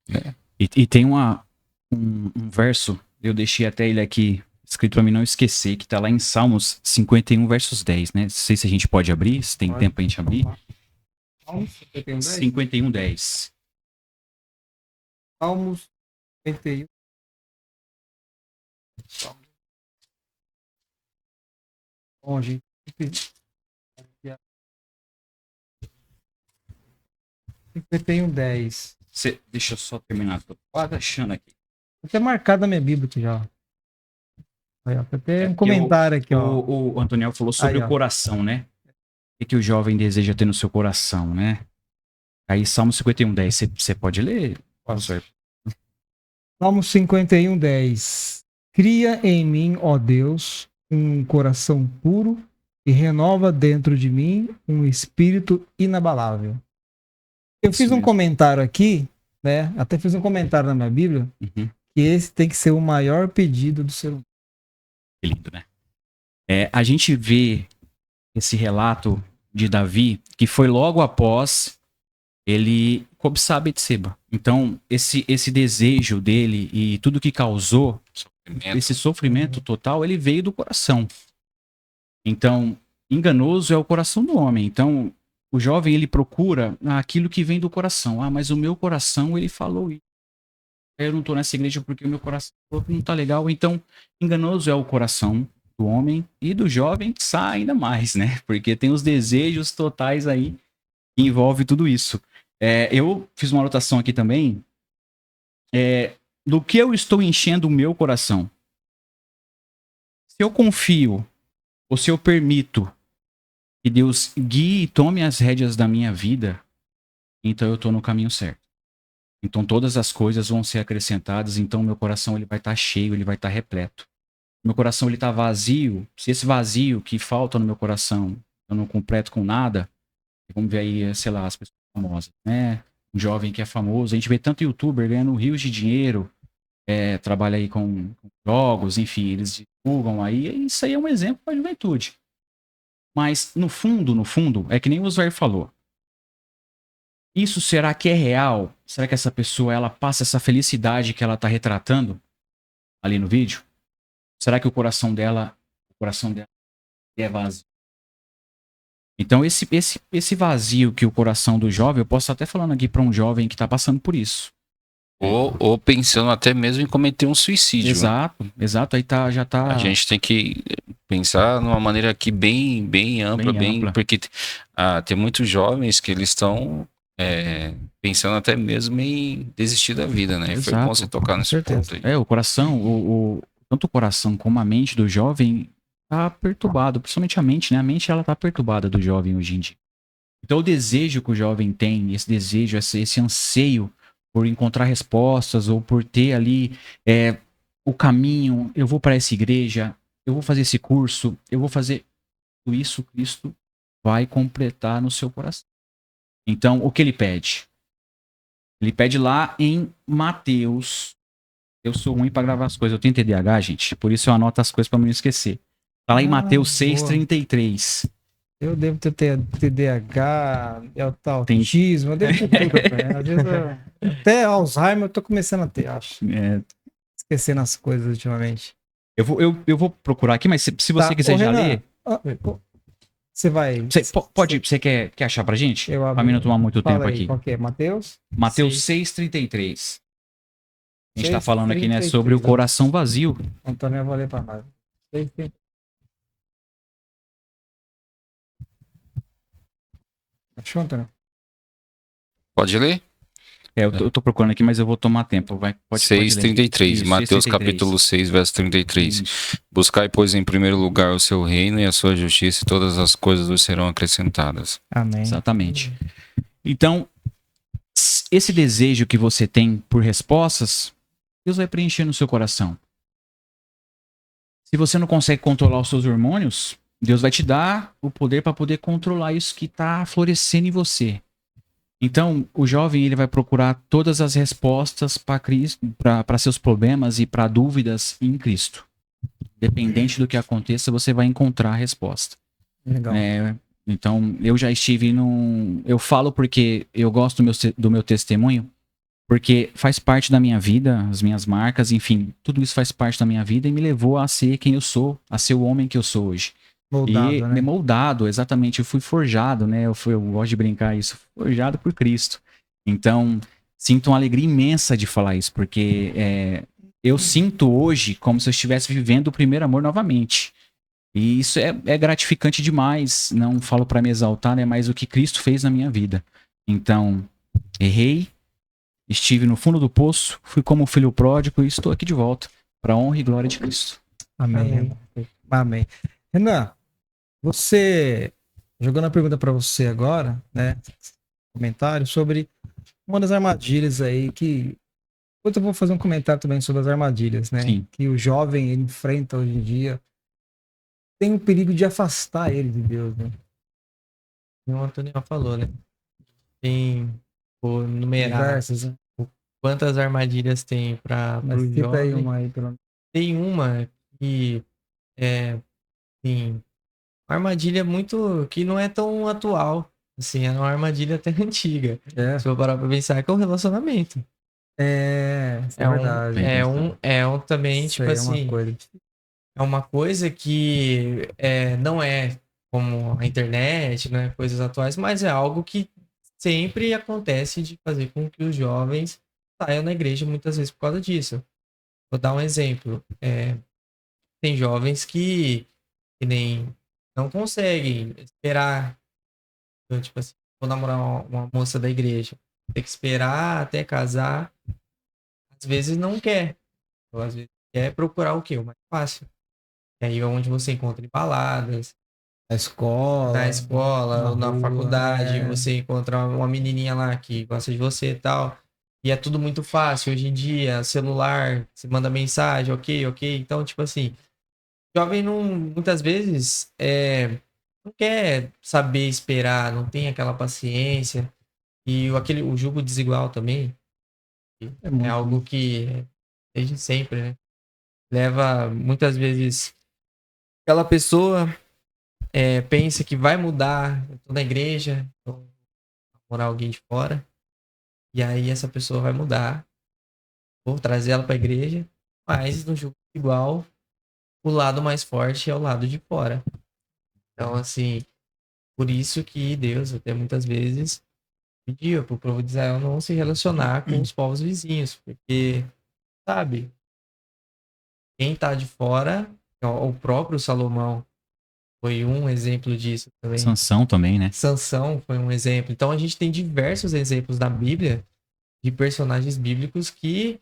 Né? E tem um verso, eu deixei até ele aqui escrito para mim não esquecer, que tá lá em Salmos 51, versos 10, né? Não sei se a gente pode abrir, se tem tempo pra gente abrir. Salmos 51, 10. 51, 10. Salmos 51. Bom, gente. 51, 10. Deixa eu só terminar, tô quase achando aqui. Vou até marcado na minha Bíblia aqui já. Aí, ó, tem até um porque comentário aqui, ó. O Antoniel falou sobre Aí, o ó. coração, né? O que o jovem deseja ter no seu coração, né? Aí, Salmo 51, 10, você pode ler? Pastor? Salmo 51, 10. Cria em mim, ó Deus, um coração puro e renova dentro de mim um espírito inabalável. Eu Isso fiz um mesmo. comentário aqui, né? Até fiz um comentário na minha Bíblia, Uhum. que esse tem que ser o maior pedido do ser humano. Que lindo, né? A gente vê esse relato de Davi, que foi logo após ele cobiçar Betseba. Então, esse desejo dele e tudo que causou esse sofrimento total, ele veio do coração. Então, enganoso é o coração do homem. Então, o jovem, ele procura aquilo que vem do coração. Ah, mas o meu coração, ele falou isso. Eu não tô nessa igreja porque o meu coração não tá legal. Então, enganoso é o coração do homem e do jovem, sai ainda mais, né? Porque tem os desejos totais aí que envolve tudo isso. Eu fiz uma anotação aqui também, do que eu estou enchendo o meu coração. Se eu confio, ou se eu permito que Deus guie e tome as rédeas da minha vida, então eu estou no caminho certo. Então todas as coisas vão ser acrescentadas, então meu coração ele vai estar cheio, ele vai estar repleto. Meu coração ele está vazio, se esse vazio que falta no meu coração eu não completo com nada, vamos ver aí, sei lá, as pessoas famosas, né? Um jovem que é famoso, a gente vê tanto youtuber ganhando rios de dinheiro, trabalha aí com jogos, enfim, eles divulgam aí, e isso aí é um exemplo para a juventude. Mas no fundo, é que nem o Oswald falou. Isso será que é real? Será que essa pessoa ela passa essa felicidade que ela está retratando ali no vídeo? Será que o coração dela é vazio? Então esse vazio que o coração do jovem, eu posso estar até falando aqui para um jovem que está passando por isso. Ou pensando até mesmo em cometer um suicídio. Exato, aí já tá. A gente tem que pensar numa maneira aqui bem ampla, porque tem muitos jovens que eles estão pensando até mesmo em desistir da vida, né? Exato. Foi bom você tocar nesse ponto aí. O coração, tanto o coração como a mente do jovem tá perturbado, principalmente a mente, né? A mente ela tá perturbada do jovem hoje em dia. Então o desejo que o jovem tem, esse desejo, esse anseio por encontrar respostas ou por ter ali o caminho, eu vou para essa igreja, eu vou fazer esse curso, eu vou fazer tudo isso, Cristo vai completar no seu coração. Então, o que ele pede? Ele pede lá em Mateus. Eu sou ruim para gravar as coisas, eu tenho TDAH, gente, por isso eu anoto as coisas para não esquecer. Tá lá em Mateus 6,33. Eu devo ter TDAH, autismo, eu devo ter tudo. Às vezes, até Alzheimer eu tô começando a ter, acho. Esquecendo as coisas ultimamente. Eu vou procurar aqui, mas se você quiser já ler... Você vai... Você quer achar pra gente? Pra mim não tomar muito tempo aqui. Qual que é? Mateus 6,33. A gente tá falando aqui, né, sobre o coração vazio. Antônio, eu vou ler pra nós. 6,33. Achou, Antônio? Pode ler? Eu tô procurando aqui, mas eu vou tomar tempo. 6,33. Mateus capítulo 6, verso 33. Isso. Buscai, pois, em primeiro lugar o seu reino e a sua justiça, e todas as coisas vos serão acrescentadas. Amém. Exatamente. Então, esse desejo que você tem por respostas, Deus vai preencher no seu coração. Se você não consegue controlar os seus hormônios, Deus vai te dar o poder para poder controlar isso que está florescendo em você. Então, o jovem ele vai procurar todas as respostas para seus problemas e para dúvidas em Cristo. Dependente do que aconteça, você vai encontrar a resposta. Legal. Então, eu já estive eu falo porque eu gosto do meu testemunho, porque faz parte da minha vida, as minhas marcas, enfim, tudo isso faz parte da minha vida e me levou a ser quem eu sou, a ser o homem que eu sou hoje. Moldado, exatamente. Eu fui forjado, né? Eu gosto de brincar isso, forjado por Cristo. Então, sinto uma alegria imensa de falar isso, porque eu sinto hoje como se eu estivesse vivendo o primeiro amor novamente. E isso é gratificante demais. Não falo para me exaltar, né? Mas o que Cristo fez na minha vida. Então, errei, estive no fundo do poço, fui como filho pródigo e estou aqui de volta para a honra e glória de Cristo. Amém. Amém. Renan, você, jogando a pergunta para você agora, né? Comentário sobre uma das armadilhas aí que... Depois eu vou fazer um comentário também sobre as armadilhas, né? Sim. Que o jovem ele enfrenta hoje em dia. Tem o perigo de afastar ele de Deus, né? Como o Antônio falou, né? Tem, vou numerar diversas, né? Quantas armadilhas tem para o jovem. Aí uma aí, tem uma que assim, uma armadilha muito que não é tão atual, assim, é uma armadilha até antiga. Se for parar pra pensar, que é o relacionamento. Verdade. Também, isso tipo assim, é uma coisa que não é como a internet, né, coisas atuais, mas é algo que sempre acontece de fazer com que os jovens saiam da igreja muitas vezes por causa disso. Vou dar um exemplo. Tem jovens que nem não conseguem esperar. Eu, tipo assim, vou namorar uma moça da igreja. Tem que esperar até casar. Às às vezes não quer. Ou às vezes quer procurar o quê? O mais fácil. E aí é onde você encontra em baladas, Na escola. na escola, ou na rua, faculdade, você encontra uma menininha lá que gosta de você e tal. E é tudo muito fácil hoje em dia, celular, você manda mensagem, ok, ok. Então, tipo assim, jovem não, muitas vezes não quer saber esperar, não tem aquela paciência. E o julgo desigual também É é muito. algo que desde sempre, né? Leva muitas vezes aquela pessoa pensa que vai mudar, eu tô na igreja, vou namorar alguém de fora, e aí essa pessoa vai mudar, vou trazer ela pra igreja, mas no jogo igual, o lado mais forte é o lado de fora. Então, assim, por isso que Deus, até muitas vezes, pediu pro povo de Israel não se relacionar com os povos vizinhos, porque, sabe, quem tá de fora, o próprio Salomão foi um exemplo disso também. Sansão também, né? Sansão foi um exemplo. Então a gente tem diversos exemplos na Bíblia de personagens bíblicos que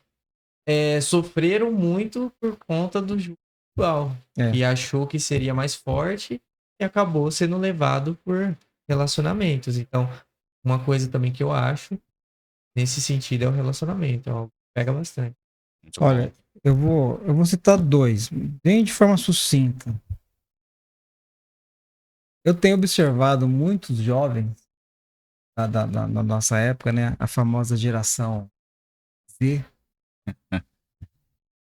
sofreram muito por conta do jugo igual. É. E achou que seria mais forte e acabou sendo levado por relacionamentos. Então, uma coisa também que eu acho nesse sentido é o relacionamento. É algo que pega bastante. Muito Olha, bom. eu vou citar dois, bem de forma sucinta. Eu tenho observado muitos jovens da nossa época, né? A famosa geração Z.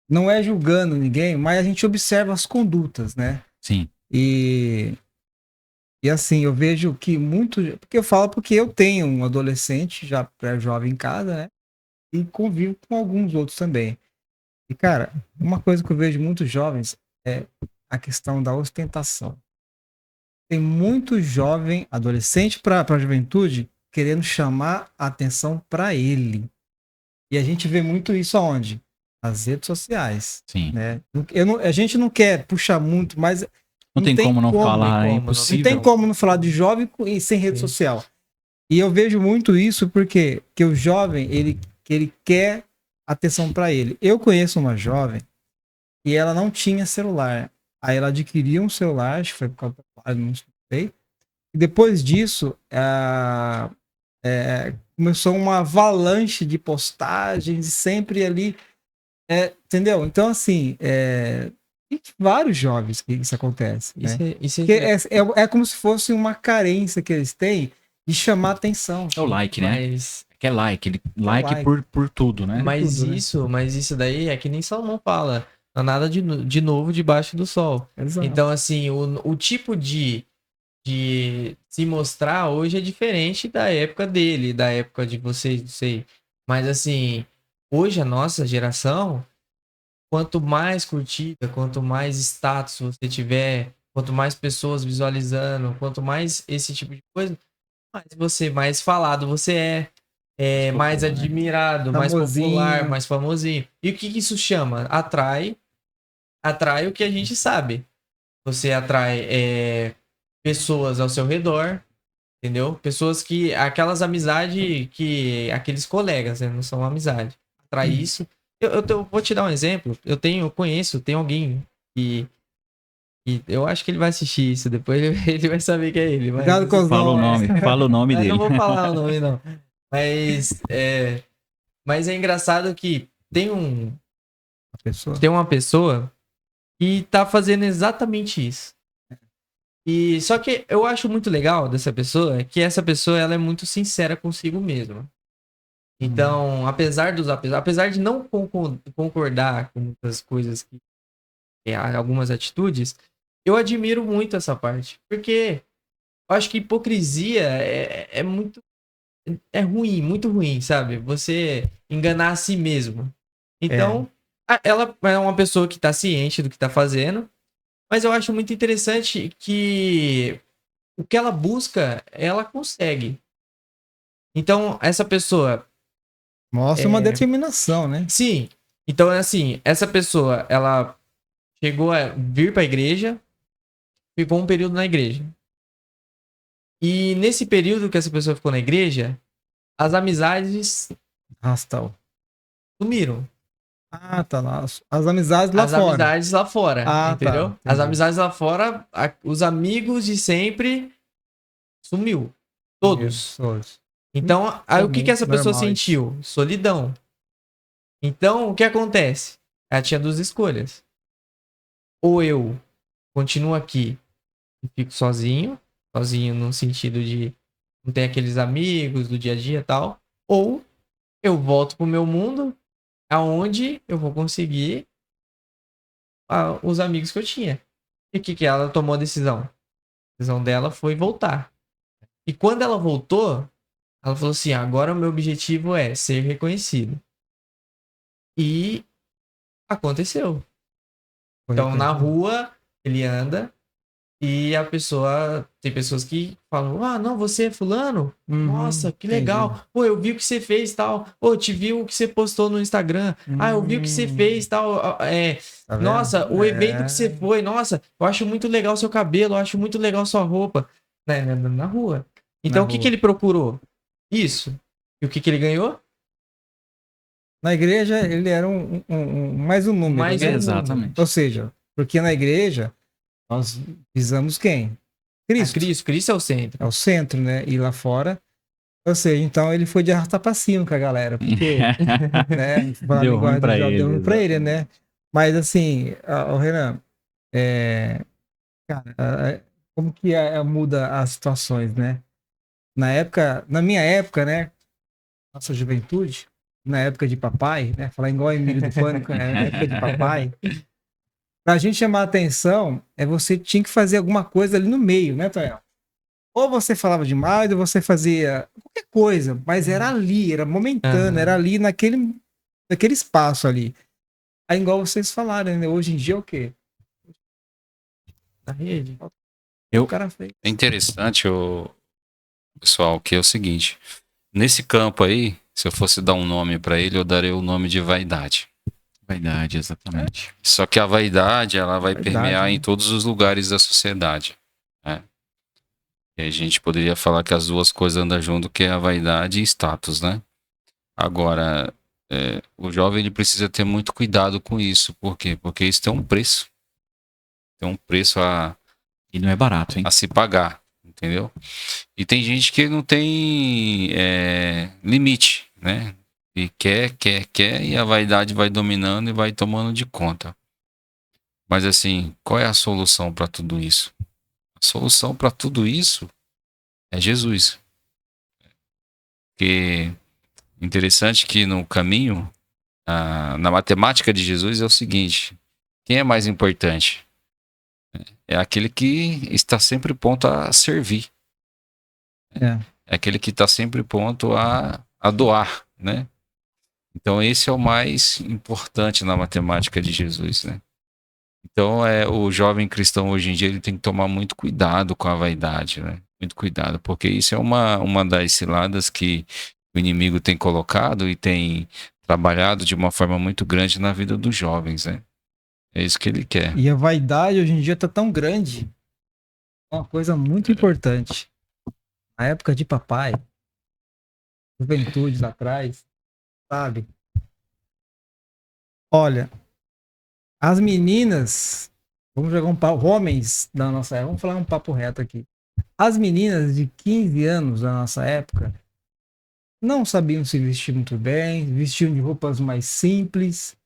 Não é julgando ninguém, mas a gente observa as condutas, né? Sim. E assim, eu vejo que muito. Porque eu falo porque eu tenho um adolescente já pré-jovem em casa, né? E convivo com alguns outros também. E, cara, uma coisa que eu vejo muitos jovens é a questão da ostentação. Tem muito jovem, adolescente para a juventude, querendo chamar a atenção para ele. E a gente vê muito isso aonde? Nas redes sociais. Sim. Né? A gente não quer puxar muito, mas Não tem como não falar, é como, não impossível. tem como não falar de jovem sem rede Sim. social. E eu vejo muito isso porque que o jovem, ele quer atenção para ele. Eu conheço uma jovem e ela não tinha celular. Aí ela adquiriu um celular, acho que foi por causa do pai, não sei. E depois disso, começou uma avalanche de postagens e sempre ali, entendeu? Então, assim, tem vários jovens que isso acontece, né? Porque é como se fosse uma carência que eles têm de chamar atenção. É o like, né? Mas, Quer like. Like like. por tudo, né? mas tudo, né? isso daí é que nem Salomão fala. Não há nada de novo debaixo do sol. Exato. Então, assim, o tipo de se mostrar hoje é diferente da época dele, da época de vocês, não sei. Mas, assim, hoje a nossa geração, quanto mais curtida, quanto mais status você tiver, quanto mais pessoas visualizando, quanto mais esse tipo de coisa, mais falado você mais popular. admirado, mais Famosinho. popular, mais famosinho. E o que isso chama? Atrai o que a gente sabe. Você atrai pessoas ao seu redor, entendeu? Pessoas que aquelas amizades que aqueles colegas, né? Não são amizade. Atrai isso. Eu vou te dar um exemplo. Tem alguém que eu acho que ele vai assistir isso, depois ele vai saber que é ele. Mas, Cuidado com os Fala o nomes. nome, fala o nome eu dele. não vou falar o nome, não. Mas é engraçado que tem uma pessoa que tá fazendo exatamente isso. E só que eu acho muito legal dessa pessoa que essa pessoa ela é muito sincera consigo mesma. Então, apesar de não concordar com muitas coisas algumas atitudes, eu admiro muito essa parte, porque eu acho que hipocrisia é muito ruim, muito ruim, sabe? Você enganar a si mesmo. Então, ela é uma pessoa que tá ciente do que tá fazendo, mas eu acho muito interessante que o que ela busca, ela consegue. Então, essa pessoa... Mostra uma determinação, né? Sim. Então, é assim, essa pessoa, ela chegou a vir pra igreja, ficou um período na igreja. E nesse período que essa pessoa ficou na igreja, as amizades Rastal. sumiram. Ah, tá lá. As amizades lá As fora. amizades lá fora, Ah, tá, entendeu? entendi. As amizades lá fora, os amigos de sempre sumiu. Todos. Todos. Então, aí o que que Comum, essa pessoa normal isso. sentiu? Solidão. Então, o que acontece? Ela tinha duas escolhas. Ou eu continuo aqui e fico sozinho, sozinho no sentido de não ter aqueles amigos do dia a dia e tal, ou eu volto pro meu mundo, aonde eu vou conseguir os amigos que eu tinha. E o que que ela tomou a decisão? A decisão dela foi voltar. E quando ela voltou, ela falou assim: agora o meu objetivo é ser reconhecido. E aconteceu. Então, na rua, ele anda e a pessoa. Tem pessoas que falam: ah, não, você é fulano? Nossa, que legal. Pô, eu vi o que você fez tal. Pô, te vi o que você postou no Instagram. Ah, eu vi o que você fez tal. Tá vendo? Nossa, o evento que você foi. Nossa, eu acho muito legal o seu cabelo. Eu acho muito legal sua roupa. Na rua. Então, Na o que rua. que ele procurou? Isso. E o que que ele ganhou? Na igreja, ele era mais um número. Mais né? um Exatamente. Ou seja, porque na igreja, nós visamos quem? Cristo. Cristo. Cristo é o centro. É o centro, né? E lá fora. Ou seja, então ele foi de arrastar pra cima com a galera. Porque, né? Falar Deu linguagem ruim pra do diabo, ele. deu ruim pra ele, exatamente. né? Mas assim, o Renan, cara, como que muda as situações, né? Na minha época, né? Nossa juventude, na época de papai, né? Falar igual Emílio do Pânico, na época de papai. Pra gente chamar a atenção, você tinha que fazer alguma coisa ali no meio, né, Tonhão? Ou você falava demais, ou você fazia qualquer coisa, mas era ali, era momentâneo, era ali naquele espaço ali. Aí, igual vocês falaram, né? Hoje em dia é o quê? Na rede. O cara fez. É interessante, pessoal, que é o seguinte. Nesse campo aí, se eu fosse dar um nome para ele, eu daria o nome de vaidade. Vaidade, exatamente. Só que a vaidade, ela vai Vaidade, permear né? em todos os lugares da sociedade. Né? E a gente poderia falar que as duas coisas andam junto, que é a vaidade e status, né? Agora, o jovem ele precisa ter muito cuidado com isso. Por quê? Porque isso tem um preço. Tem um preço E não é barato, hein? a se pagar, entendeu? E tem gente que não tem limite, né? E quer, e a vaidade vai dominando e vai tomando de conta. Mas assim, qual é a solução para tudo isso? A solução para tudo isso é Jesus. Porque interessante que no caminho, na matemática de Jesus é o seguinte: quem é mais importante? É aquele que está sempre pronto a servir. É aquele que está sempre pronto a doar, né? Então esse é o mais importante na matemática de Jesus, né? Então o jovem cristão hoje em dia ele tem que tomar muito cuidado com a vaidade, né? Muito cuidado, porque isso é uma das ciladas que o inimigo tem colocado e tem trabalhado de uma forma muito grande na vida dos jovens, né? É isso que ele quer. E a vaidade hoje em dia tá tão grande. É uma coisa muito importante. Na época de papai, juventude lá atrás, sabe? Olha, as meninas, vamos jogar um papo, homens da nossa época, vamos falar um papo reto aqui. As meninas de 15 anos da nossa época não sabiam se vestir muito bem, vestiam de roupas mais simples,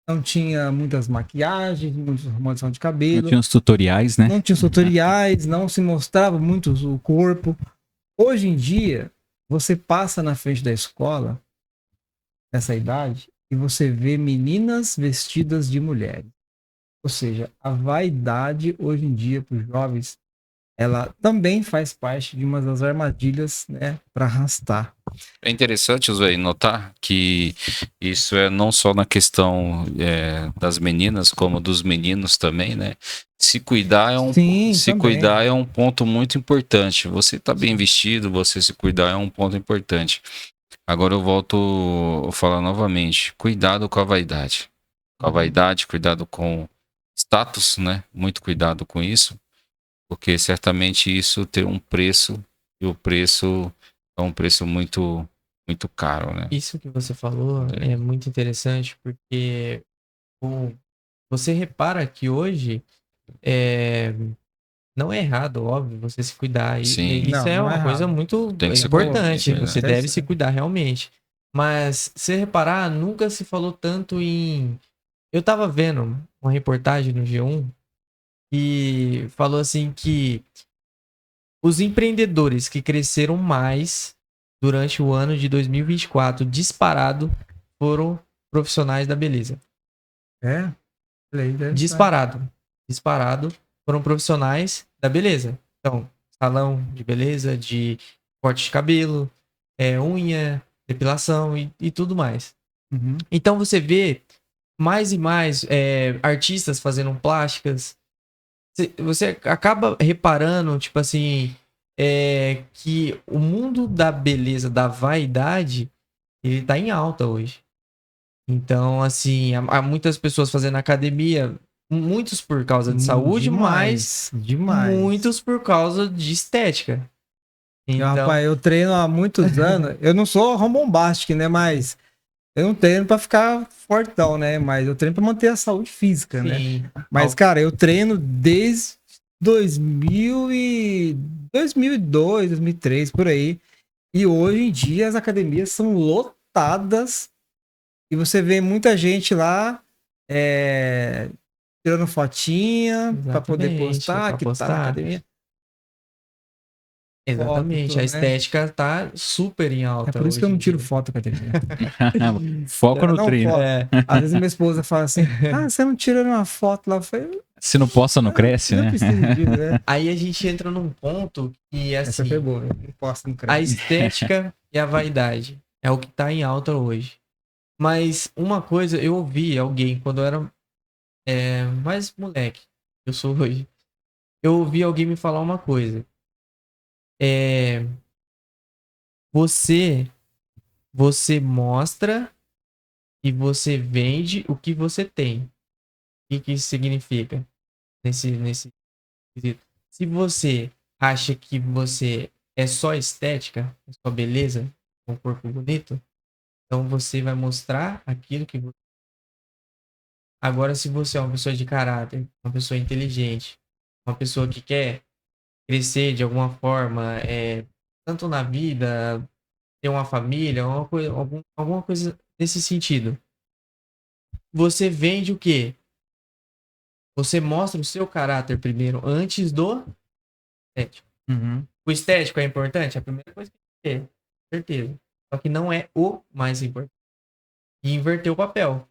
não tinha muitas maquiagens, muita arrumação de Não cabelo, tinha os tutoriais, né? não tinha tutoriais, não se mostrava muito o corpo. Hoje em dia, você passa na frente da escola, nessa idade, e você vê meninas vestidas de mulheres. Ou seja, a vaidade hoje em dia para os jovens, ela também faz parte de uma das armadilhas, né, para arrastar. É interessante, Zé, notar que isso é não só na questão das meninas, como dos meninos também, né? Se cuidar Sim, se também. cuidar é um ponto muito importante. Você tá bem vestido, você se cuidar é um ponto importante. Agora eu volto a falar novamente. Cuidado com a vaidade. Com a vaidade, cuidado com status, né? Muito cuidado com isso, porque certamente isso tem um preço e o preço é um preço muito muito caro, né? Isso que você falou é muito interessante, porque você repara que hoje não é errado, óbvio, você se cuidar. Sim. E isso Não, é não é uma coisa errado. muito Tem que se importante. cuidar, Você né? deve se cuidar realmente. Mas, se reparar, nunca se falou tanto em. Eu tava vendo uma reportagem no G1 e falou assim que os empreendedores que cresceram mais durante o ano de 2024, disparado, foram profissionais da beleza. É? Olha aí, deve Disparado, foram profissionais da beleza. Então, salão de beleza, de corte de cabelo, unha, depilação e tudo mais. Uhum. Então você vê mais e mais artistas fazendo plásticas. Você acaba reparando, tipo assim, que o mundo da beleza, da vaidade, ele tá em alta hoje. Então, assim, há muitas pessoas fazendo academia, muitos por causa de saúde, mas demais. muitos por causa de estética. Então, Rapaz, eu treino há muitos anos. Eu não sou rombombástico, né? Mas eu não treino pra ficar fortão, né? Mas eu treino pra manter a saúde física, né? sim. Mas, cara, eu treino desde 2002, 2003, por aí. E hoje em dia as academias são lotadas. E você vê muita gente lá tirando fotinha pra poder Exatamente, postar pra que tá postar. na academia. Exatamente, Foto, a né? estética tá super em alta. É por isso que eu hoje não em tiro dia. foto com a academia. Foco no Não, treino. foto. Às vezes minha esposa fala assim: ah, você não tira uma foto lá? Eu falei, Se não posta, não cresce, não né? preciso disso, né? Aí a gente entra num ponto que, Essa assim, foi boa, não posso, não a cresce. estética e a vaidade é o que tá em alta hoje. Mas uma coisa, eu ouvi alguém, quando eu era mais moleque, eu sou hoje, eu ouvi alguém me falar uma coisa. Você mostra e você vende o que você tem. O que isso significa nesse quesito? Se você acha que você é só estética, é só beleza, um corpo bonito, então você vai mostrar aquilo que você. Agora, se você é uma pessoa de caráter, uma pessoa inteligente, uma pessoa que quer crescer de alguma forma, tanto na vida, ter uma família, alguma coisa nesse sentido. Você vende o quê? Você mostra o seu caráter primeiro, antes do estético. Uhum. O estético é importante? É a primeira coisa que tem que ter, certeza. Só que não é o mais importante. E inverter o papel.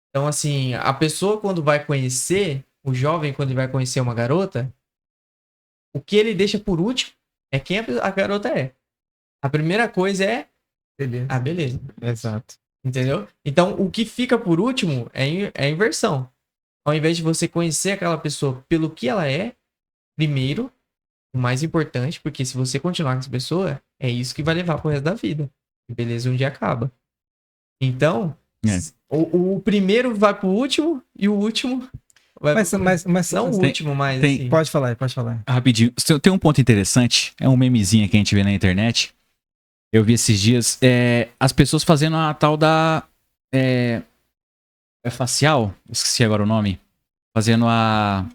Então, assim, a pessoa quando vai conhecer, o jovem quando ele vai conhecer uma garota, o que ele deixa por último é quem a garota é. A primeira coisa é Beleza. a beleza. Exato. Entendeu? Então, o que fica por último é a inversão. Ao invés de você conhecer aquela pessoa pelo que ela é, primeiro, o mais importante, porque se você continuar com essa pessoa, é isso que vai levar pro resto da vida. E beleza, um dia acaba. Então, o primeiro vai pro último e o último vai Mas não o último, mas assim. Pode falar, pode falar. Rapidinho. Tem um ponto interessante. É um memezinho que a gente vê na internet. Eu vi esses dias. As pessoas fazendo a tal da. Facial? Esqueci agora o nome. Fazendo a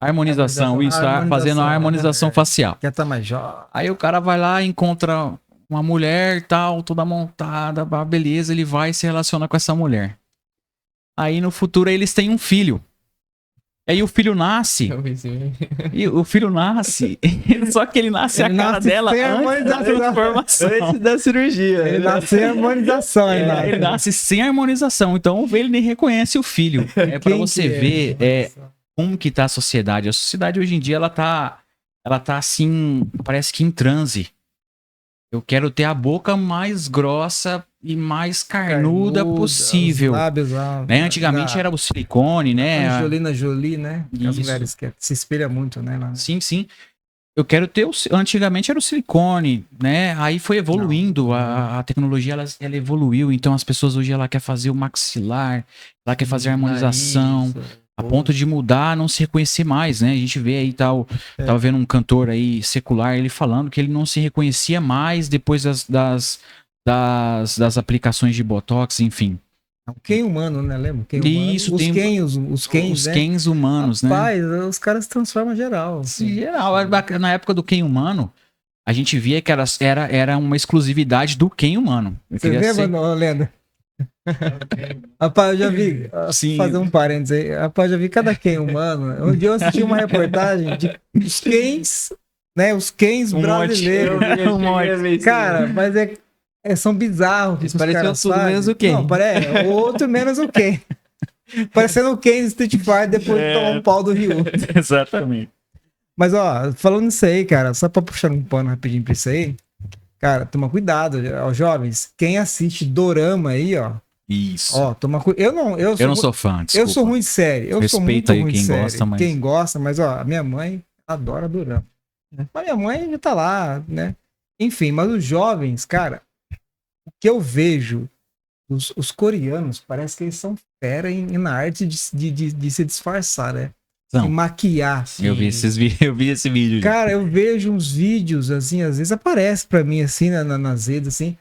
harmonização. Isso, fazendo a harmonização facial. Quer estar mais jovem. Aí o cara vai lá, encontra uma mulher tal, toda montada, beleza, ele vai e se relaciona com essa mulher. Aí no futuro eles têm um filho. Aí o filho nasce. E o filho nasce. Só que ele nasce a cara dela antes da transformação. Antes da cirurgia. Ele nasce sem harmonização, Ele nasce sem harmonização. Então ele nem reconhece o filho. É pra você ver como que tá a sociedade. A sociedade hoje em dia, ela tá assim, parece que em transe. Eu quero ter a boca mais grossa e mais carnuda possível. Lábios, né? Antigamente era o silicone, né? Angelina Jolie, né? As Isso. mulheres que se espelha muito, né? Lá. Sim, sim. Eu quero ter antigamente era o silicone, né? Aí foi evoluindo, a tecnologia ela evoluiu, então as pessoas hoje ela quer fazer o maxilar, ela quer fazer a harmonização, A ponto de mudar, não se reconhecer mais, né? A gente vê aí, tava vendo um cantor aí secular, ele falando que ele não se reconhecia mais depois das aplicações de Botox, enfim. O Ken humano, né? Lembra? Ken humano. Isso, Os tem Kens, os Kens, os né? Kens humanos, né? Rapaz, os caras se transformam geral. Em geral, na época do Ken humano, a gente via que era uma exclusividade do Ken humano. Você lembra, não, Lenda? Rapaz, eu já vi, Sim. fazer um parênteses aí, rapaz, eu já vi cada Ken humano. Um dia eu assisti uma reportagem de os Kens, né? Os Kens brasileiros. Cara, mas são bizarros. Eles que os pareciam caras tudo fazem. menos o Ken. Não, o outro menos o Ken. Parecendo o Ken Street Fighter depois de tomar um pau do Ryu. Exatamente. Mas, ó, falando isso aí, cara, só pra puxar um pano rapidinho pra isso aí, cara, toma cuidado, ó, jovens. Quem assiste dorama aí, ó. Isso. Ó, toma cuidado. Eu não sou fã, desculpa. Eu sou ruim de série. Eu sou muito Respeita aí ruim de quem série. gosta, mas... Quem gosta, mas, ó, a minha mãe adora dorama. Mas minha mãe já tá lá, né? Enfim, mas os jovens, cara, o que eu vejo, os coreanos, parece que eles são fera na arte de se disfarçar, né? Não. E maquiar. Eu vi esse vídeo. Cara, eu vejo uns vídeos, assim, às vezes aparece pra mim, assim, nas redes, assim,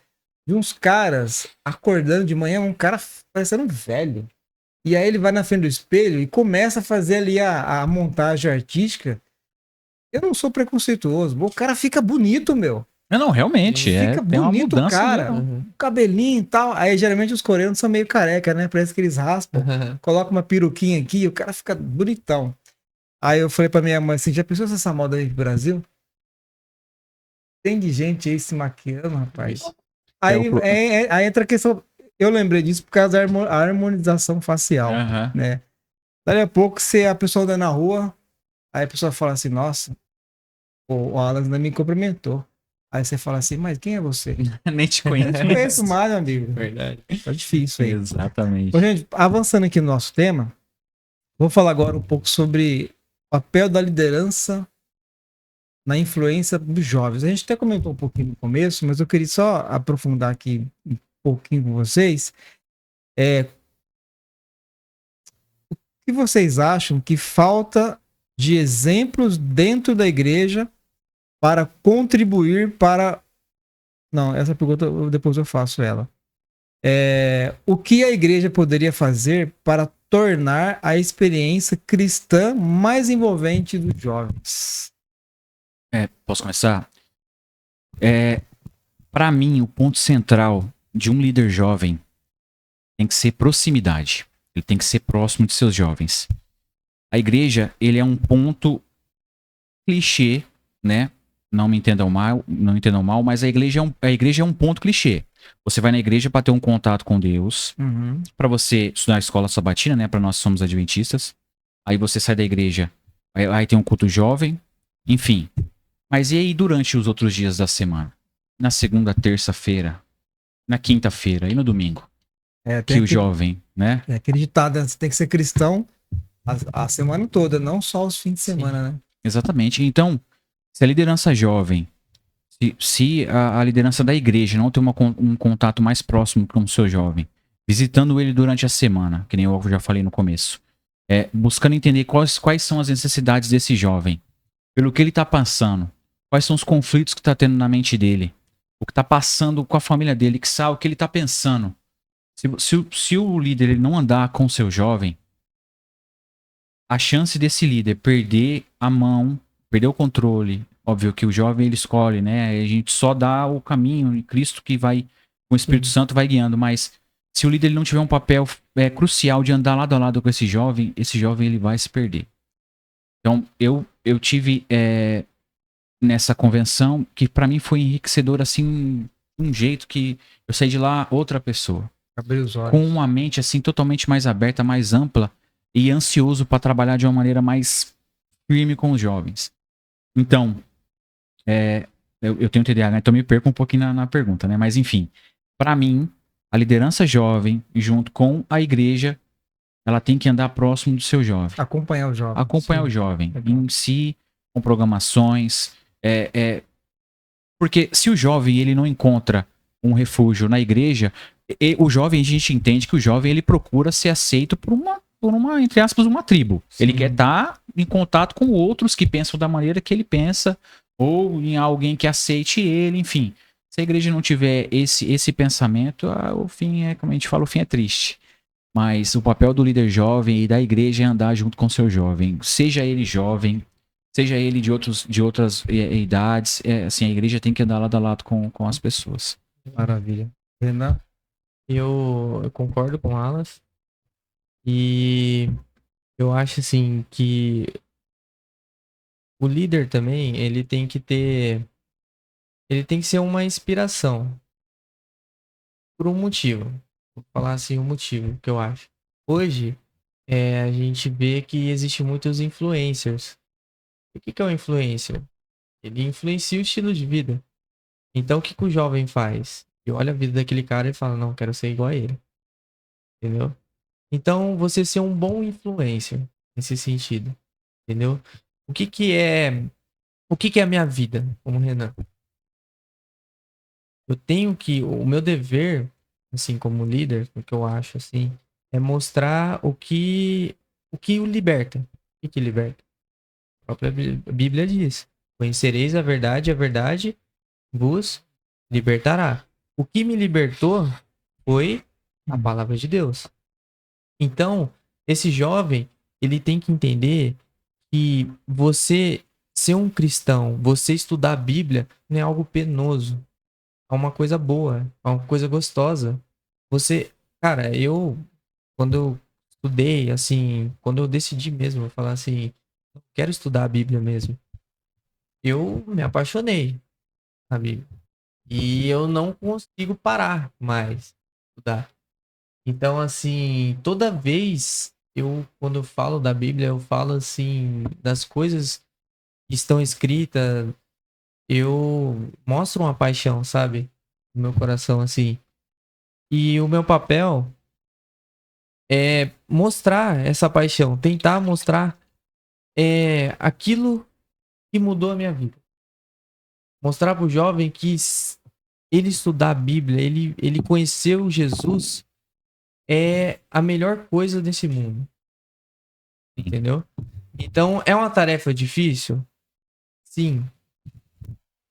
de uns caras acordando de manhã, um cara parecendo um velho. E aí ele vai na frente do espelho e começa a fazer ali a montagem artística. Eu não sou preconceituoso, o cara fica bonito, meu. Não, realmente. Fica tem uma bonito, mudança, cara. né? Cabelinho e tal. Aí geralmente os coreanos são meio careca, né? Parece que eles raspam, colocam uma peruquinha aqui e o cara fica bonitão. Aí eu falei pra minha mãe assim, já pensou se essa moda aí no Brasil? Tem de gente aí se maquiando, rapaz. Aí entra a questão, eu lembrei disso por causa da harmonização facial, Aham. né? Daí a pouco, se a pessoa anda na rua, aí a pessoa fala assim, nossa, o Alan ainda me cumprimentou. Aí você fala assim, mas quem é você? Nem te conheço. Não conheço mais, meu amigo. Verdade. Tá difícil aí. Exatamente. Bom, gente, avançando aqui no nosso tema, vou falar agora um pouco sobre o papel da liderança na influência dos jovens. A gente até comentou um pouquinho no começo, mas eu queria só aprofundar aqui um pouquinho com vocês. O que vocês acham que falta de exemplos dentro da igreja para contribuir para... Não, essa pergunta depois eu faço ela. O que a igreja poderia fazer para tornar a experiência cristã mais envolvente dos jovens? Posso começar? Para mim, o ponto central de um líder jovem tem que ser proximidade. Ele tem que ser próximo de seus jovens. A igreja, ele é um ponto clichê, né? Não me entendam mal, mas a igreja é um ponto clichê. Você vai na igreja para ter um contato com Deus, para você estudar a escola sabatina, né? Para nós somos adventistas. Aí você sai da igreja, aí tem um culto jovem, enfim. Mas e aí durante os outros dias da semana? Na segunda, terça-feira, na quinta-feira e no domingo? Que o jovem, né? É aquele ditado, né? Você tem que ser cristão a semana toda, não só os fins de semana, né? Exatamente. Então, se a liderança jovem, se a liderança da igreja não tem um contato mais próximo com o seu jovem, visitando ele durante a semana, que nem eu já falei no começo, buscando entender quais são as necessidades desse jovem, pelo que ele está passando, quais são os conflitos que está tendo na mente dele, o que está passando com a família dele, o que ele está pensando. Se o líder ele não andar com o seu jovem, a chance desse líder perder a mão, perder o controle, óbvio que o jovem ele escolhe, né? A gente só dá o caminho, e Cristo que vai, com o Espírito Santo vai guiando, mas se o líder ele não tiver um papel crucial de andar lado a lado com esse jovem ele vai se perder. Então, eu tive nessa convenção que para mim foi enriquecedor assim, de um jeito que eu saí de lá outra pessoa. Abrir os olhos. Com uma mente assim totalmente mais aberta, mais ampla e ansioso para trabalhar de uma maneira mais firme com os jovens. Então, eu tenho TDAH, então me perco um pouquinho na pergunta, né? Mas enfim, para mim, a liderança jovem, junto com a igreja, ela tem que andar próximo do seu jovem. Acompanhar o jovem. Acompanhar o jovem em si, com programações. Porque se o jovem ele não encontra um refúgio na igreja, o jovem, a gente entende que o jovem ele procura ser aceito por por uma, entre aspas, uma tribo. Ele Sim. quer estar em contato com outros que pensam da maneira que ele pensa, ou em alguém que aceite ele, enfim. Se a igreja não tiver esse pensamento, o fim é, como a gente fala, o fim é triste. Mas o papel do líder jovem e da igreja é andar junto com o seu jovem. Seja ele jovem, seja ele de outras idades, assim, a igreja tem que andar lado a lado com as pessoas. Maravilha. Renan? Eu concordo com o Alas. E eu acho assim que o líder também, ele tem que ter. Ele tem que ser uma inspiração. Por um motivo. Vou falar assim o motivo que eu acho. Hoje, a gente vê que existe muitos influencers. O que é um influencer? Ele influencia o estilo de vida. Então, o que o jovem faz? Ele olha a vida daquele cara e fala, não, quero ser igual a ele. Entendeu? Então, você ser um bom influencer nesse sentido. Entendeu? O que é a minha vida, como Renan? Eu tenho que, o meu dever, assim, como líder, o que eu acho, assim, é mostrar o que o liberta. O que liberta? A própria Bíblia diz: conhecereis a verdade vos libertará. O que me libertou foi a palavra de Deus. Então, esse jovem, ele tem que entender que você ser um cristão, você estudar a Bíblia, não é algo penoso. É uma coisa boa, é uma coisa gostosa. Você, cara, quando eu estudei, assim, quando eu decidi mesmo, falar assim, eu quero estudar a Bíblia mesmo, eu me apaixonei na Bíblia. E eu não consigo parar mais de estudar. Então, assim, toda vez quando eu falo da Bíblia, eu falo assim, das coisas que estão escritas, eu mostro uma paixão, sabe? No meu coração, assim. E o meu papel é mostrar essa paixão, tentar mostrar aquilo que mudou a minha vida. Mostrar pro jovem que ele estudar a Bíblia, ele conheceu Jesus, é a melhor coisa desse mundo. Entendeu? Então, é uma tarefa difícil? Sim.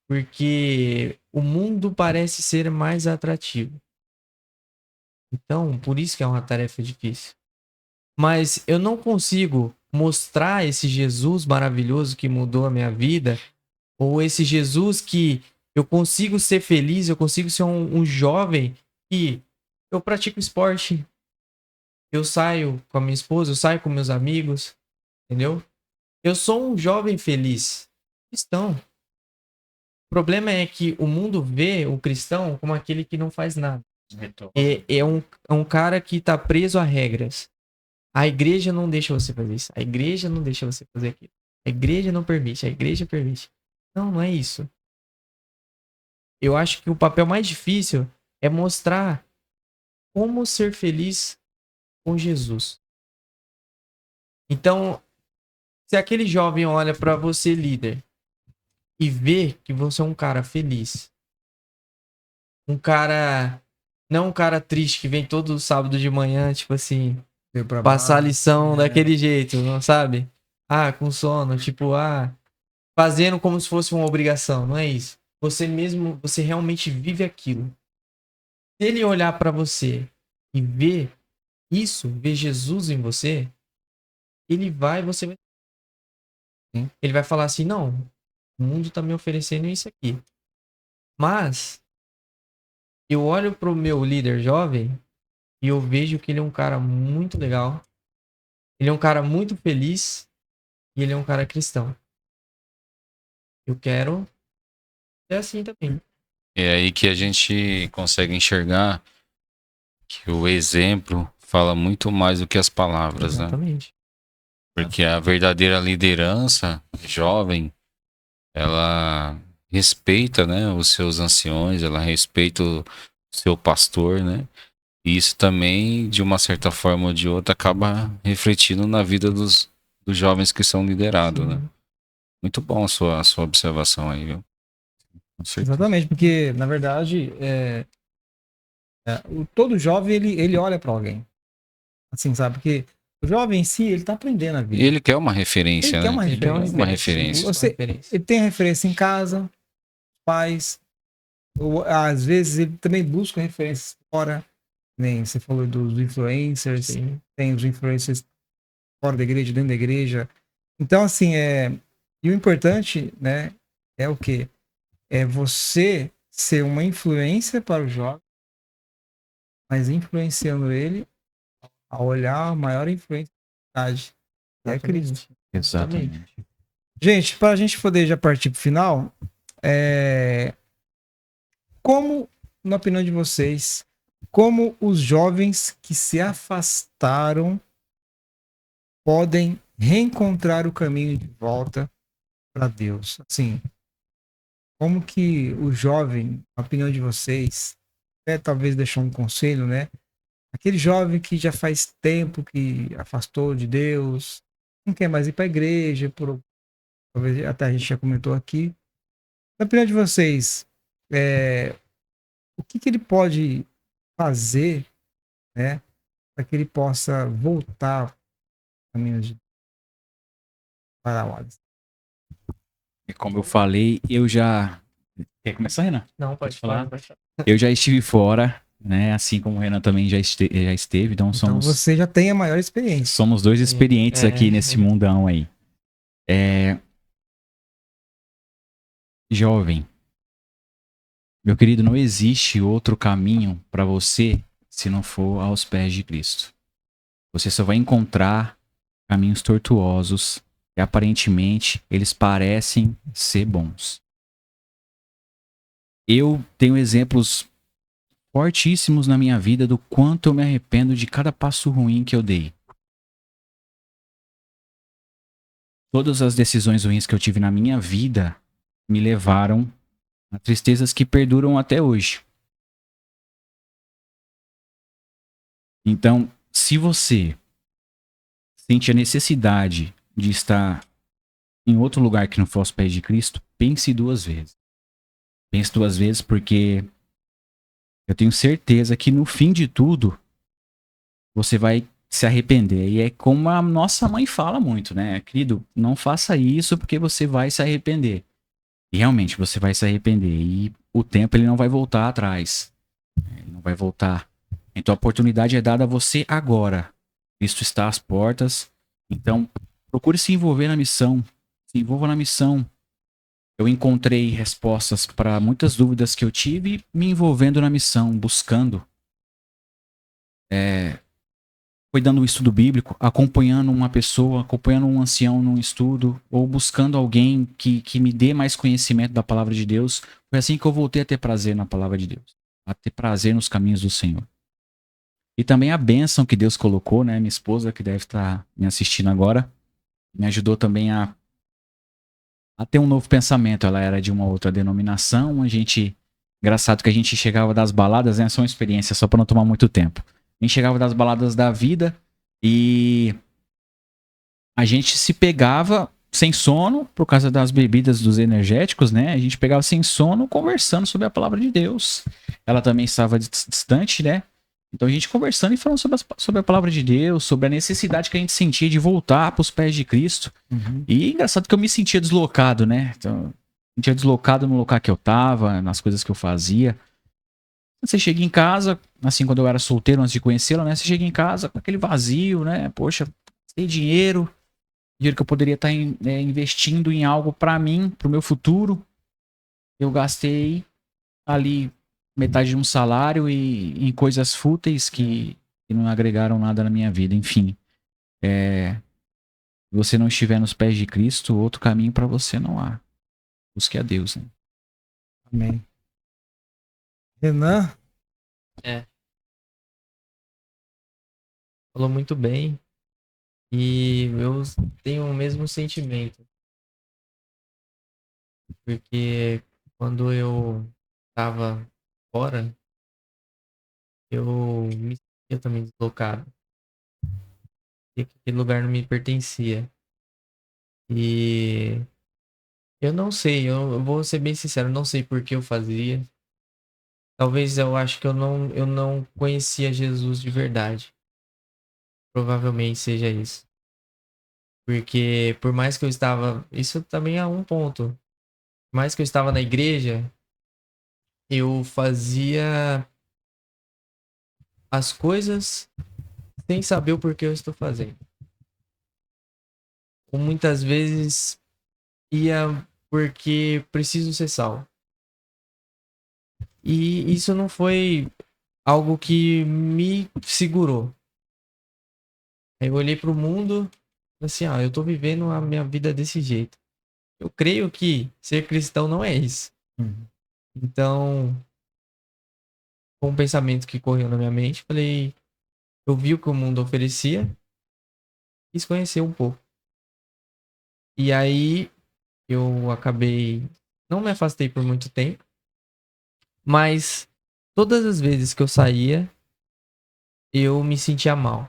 Porque o mundo parece ser mais atrativo. Então, por isso que é uma tarefa difícil. Mas eu não consigo mostrar esse Jesus maravilhoso que mudou a minha vida, ou esse Jesus que eu consigo ser feliz, eu consigo ser um jovem que eu pratico esporte, eu saio com a minha esposa, eu saio com meus amigos, entendeu? Eu sou um jovem feliz, cristão. O problema é que o mundo vê o cristão como aquele que não faz nada. É um cara que tá preso a regras. A igreja não deixa você fazer isso. A igreja não deixa você fazer aquilo. A igreja não permite. A igreja permite. Não, não é isso. Eu acho que o papel mais difícil é mostrar como ser feliz com Jesus. Então, se aquele jovem olha pra você, líder, e vê que você é um cara feliz, um cara, não um cara triste que vem todo sábado de manhã, tipo assim, Deu pra passar a baixo, lição né? daquele jeito, não sabe? Com sono, tipo, fazendo como se fosse uma obrigação, não é isso. Você mesmo, você realmente vive aquilo. Se ele olhar pra você e ver isso, ver Jesus em você, você vai, ele vai falar assim, não, o mundo tá me oferecendo isso aqui. Mas eu olho pro meu líder jovem e eu vejo que ele é um cara muito legal. Ele é um cara muito feliz e ele é um cara cristão. Eu quero ser assim também. É aí que a gente consegue enxergar que o exemplo fala muito mais do que as palavras, né? Exatamente. Porque a verdadeira liderança jovem, ela respeita, né, os seus anciões, ela respeita o seu pastor, né? E isso também, de uma certa forma ou de outra, acaba refletindo na vida dos jovens que são liderados, né? Sim. Muito bom a sua observação aí, viu? Com certeza. Exatamente, porque, na verdade, todo jovem, ele olha pra alguém. Assim, sabe? Porque O jovem em si, ele tá aprendendo a vida. Ele quer uma referência, Ele quer né? uma Ele tem referência. Uma referência. Você- Ele tem referência em casa, pais, ou às vezes ele também busca referências fora, nem você falou dos influencers, Sim. tem os influencers fora da igreja, dentro da igreja. Então, assim, e o importante, né, é o quê? É você ser uma influência para o jovem, mas influenciando ele a olhar a maior influência da cidade, que é Cristo. Exatamente. Gente, para a gente poder já partir para o final, como, na opinião de vocês, como os jovens que se afastaram podem reencontrar o caminho de volta para Deus? Assim, como que o jovem, na opinião de vocês, talvez deixar um conselho, né? Aquele jovem que já faz tempo que afastou de Deus, não quer mais ir para a igreja, talvez até a gente já comentou aqui. Na opinião de vocês, o que ele pode fazer, né, para que ele possa voltar ao caminho de para lá? E como eu falei, eu já. Quer começar, Renan? Não, Pode falar? pode falar. Eu já estive fora, né? Assim como o Renan também já esteve, então Então somos, você já tem a maior experiência. somos dois experientes aqui nesse mundão aí. Jovem, meu querido, não existe outro caminho para você se não for aos pés de Cristo. Você só vai encontrar caminhos tortuosos e aparentemente eles parecem ser bons. Eu tenho exemplos fortíssimos na minha vida do quanto eu me arrependo de cada passo ruim que eu dei. Todas as decisões ruins que eu tive na minha vida me levaram a tristezas que perduram até hoje. Então, se você sente a necessidade de estar em outro lugar que não for aos pés de Cristo, pense duas vezes. Pense duas vezes porque eu tenho certeza que no fim de tudo você vai se arrepender. E é como a nossa mãe fala muito, né? Querido, não faça isso porque você vai se arrepender. E realmente você vai se arrepender. E o tempo ele não vai voltar atrás. Ele não vai voltar. Então a oportunidade é dada a você agora. Cristo está às portas. Então procure se envolver na missão. Se envolva na missão. Eu encontrei respostas para muitas dúvidas que eu tive me envolvendo na missão, buscando. Foi dando um estudo bíblico, acompanhando uma pessoa, acompanhando um ancião num estudo, ou buscando alguém que me dê mais conhecimento da palavra de Deus. Foi assim que eu voltei a ter prazer na palavra de Deus, a ter prazer nos caminhos do Senhor. E também a bênção que Deus colocou, né? Minha esposa, que deve estar me assistindo agora, me ajudou também a ter um novo pensamento. Ela era de uma outra denominação, engraçado que a gente chegava das baladas, né? São experiências só para não tomar muito tempo. A gente chegava das baladas da vida e a gente se pegava sem sono por causa das bebidas, dos energéticos, né? A gente pegava sem sono conversando sobre a palavra de Deus. Ela também estava distante, né? Então a gente conversando e falando sobre a palavra de Deus, sobre a necessidade que a gente sentia de voltar para os pés de Cristo. Uhum. E engraçado que eu me sentia deslocado, né? Então, me sentia deslocado no lugar que eu tava, nas coisas que eu fazia. Você chega em casa, assim, quando eu era solteiro, antes de conhecê-la, né? Você chega em casa com aquele vazio, né? Poxa, tem dinheiro que eu poderia estar investindo em algo para mim, para o meu futuro. Eu gastei ali metade de um salário e em coisas fúteis que não agregaram nada na minha vida. Enfim, se você não estiver nos pés de Cristo, outro caminho para você não há. Busque a Deus, né? Amém. Renan? Falou muito bem. E eu tenho o mesmo sentimento. Porque quando eu tava fora, eu me sentia também deslocado. E aquele lugar não me pertencia. E eu não sei, eu vou ser bem sincero, eu não sei por que eu fazia. Talvez eu acho que eu não conhecia Jesus de verdade. provavelmente seja isso. Porque por mais que eu estava... Isso também é um ponto. Por mais que eu estava na igreja, eu fazia as coisas sem saber o porquê eu estou fazendo. Ou muitas vezes ia porque preciso ser salvo. E isso não foi algo que me segurou. Aí eu olhei pro mundo e assim, eu tô vivendo a minha vida desse jeito. Eu creio que ser cristão não é isso. Uhum. Então, com um pensamento que correu na minha mente, falei, eu vi o que o mundo oferecia, quis conhecer um pouco. E aí eu acabei, não me afastei por muito tempo, mas todas as vezes que eu saía, eu me sentia mal.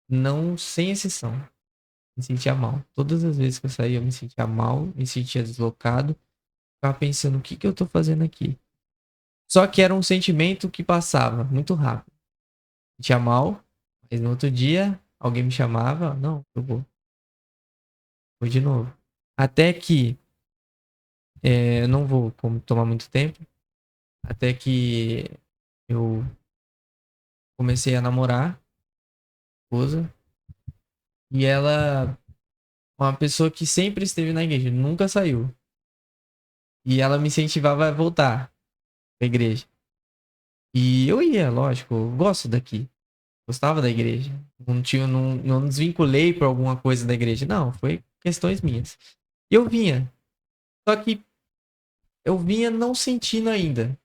Não, sem exceção. Me sentia mal. Todas as vezes que eu saía, eu me sentia mal, me sentia deslocado. Ficava pensando, o que que eu tô fazendo aqui? Só que era um sentimento que passava muito rápido. Me sentia mal, mas no outro dia, alguém me chamava, não, eu vou. Vou de novo. Até que, eu não vou tomar muito tempo, até que eu comecei a namorar esposa, e ela, uma pessoa que sempre esteve na igreja, nunca saiu. E ela me incentivava a voltar pra igreja. E eu ia, lógico, eu gosto daqui. Gostava da igreja. Não desvinculei por alguma coisa da igreja. Não, foi questões minhas. E eu vinha. Só que eu vinha não sentindo ainda.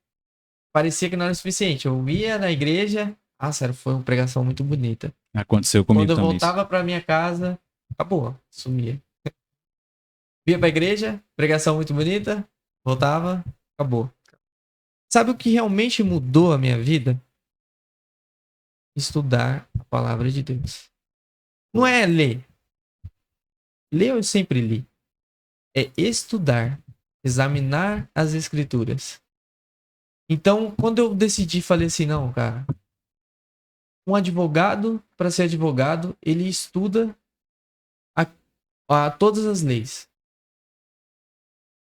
Parecia que não era o suficiente. Eu ia na igreja. Ah, sério, foi uma pregação muito bonita. Aconteceu comigo Quando eu também. voltava pra minha casa, acabou, sumia. Via pra igreja, pregação muito bonita, voltava, acabou. Sabe o que realmente mudou a minha vida? Estudar a palavra de Deus. Não é ler. Ler eu sempre li. É estudar, examinar as escrituras. Então, quando eu decidi, falei assim, não, cara, um advogado, para ser advogado, ele estuda a todas as leis.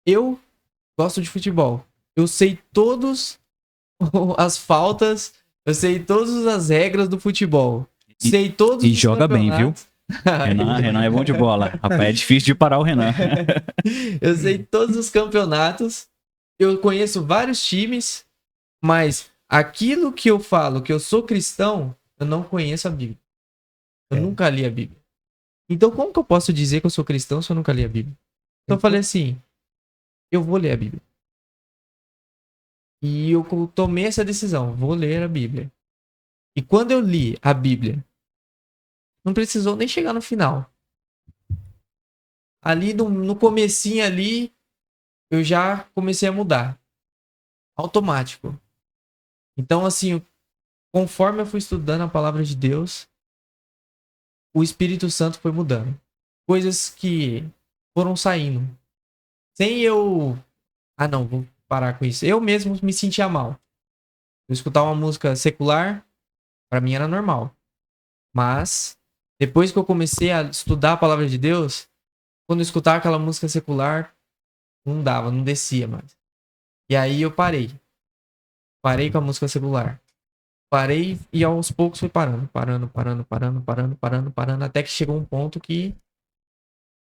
Eu gosto de futebol. Eu sei todas as faltas, eu sei todas as regras do futebol. Sei todos E os joga bem, viu? campeonatos. Renan é bom de bola. Rapaz, é difícil de parar o Renan. Eu sei todos os campeonatos. Eu conheço vários times, mas aquilo que eu falo, que eu sou cristão, eu não conheço a Bíblia. Eu nunca li a Bíblia. Então, como que eu posso dizer que eu sou cristão se eu nunca li a Bíblia? Então, eu falei assim, eu vou ler a Bíblia. E eu tomei essa decisão, vou ler a Bíblia. E quando eu li a Bíblia, não precisou nem chegar no final. Ali no comecinho ali, eu já comecei a mudar. Automático. Então, assim, conforme eu fui estudando a palavra de Deus, o Espírito Santo foi mudando. Coisas que foram saindo. Sem eu... Ah, não, vou parar com isso. Eu mesmo me sentia mal. Eu escutava uma música secular, pra mim era normal. Mas, depois que eu comecei a estudar a palavra de Deus, quando eu escutava aquela música secular, não dava, não descia mais. E aí eu parei. Parei com a música secular. Parei e aos poucos fui parando, até que chegou um ponto que,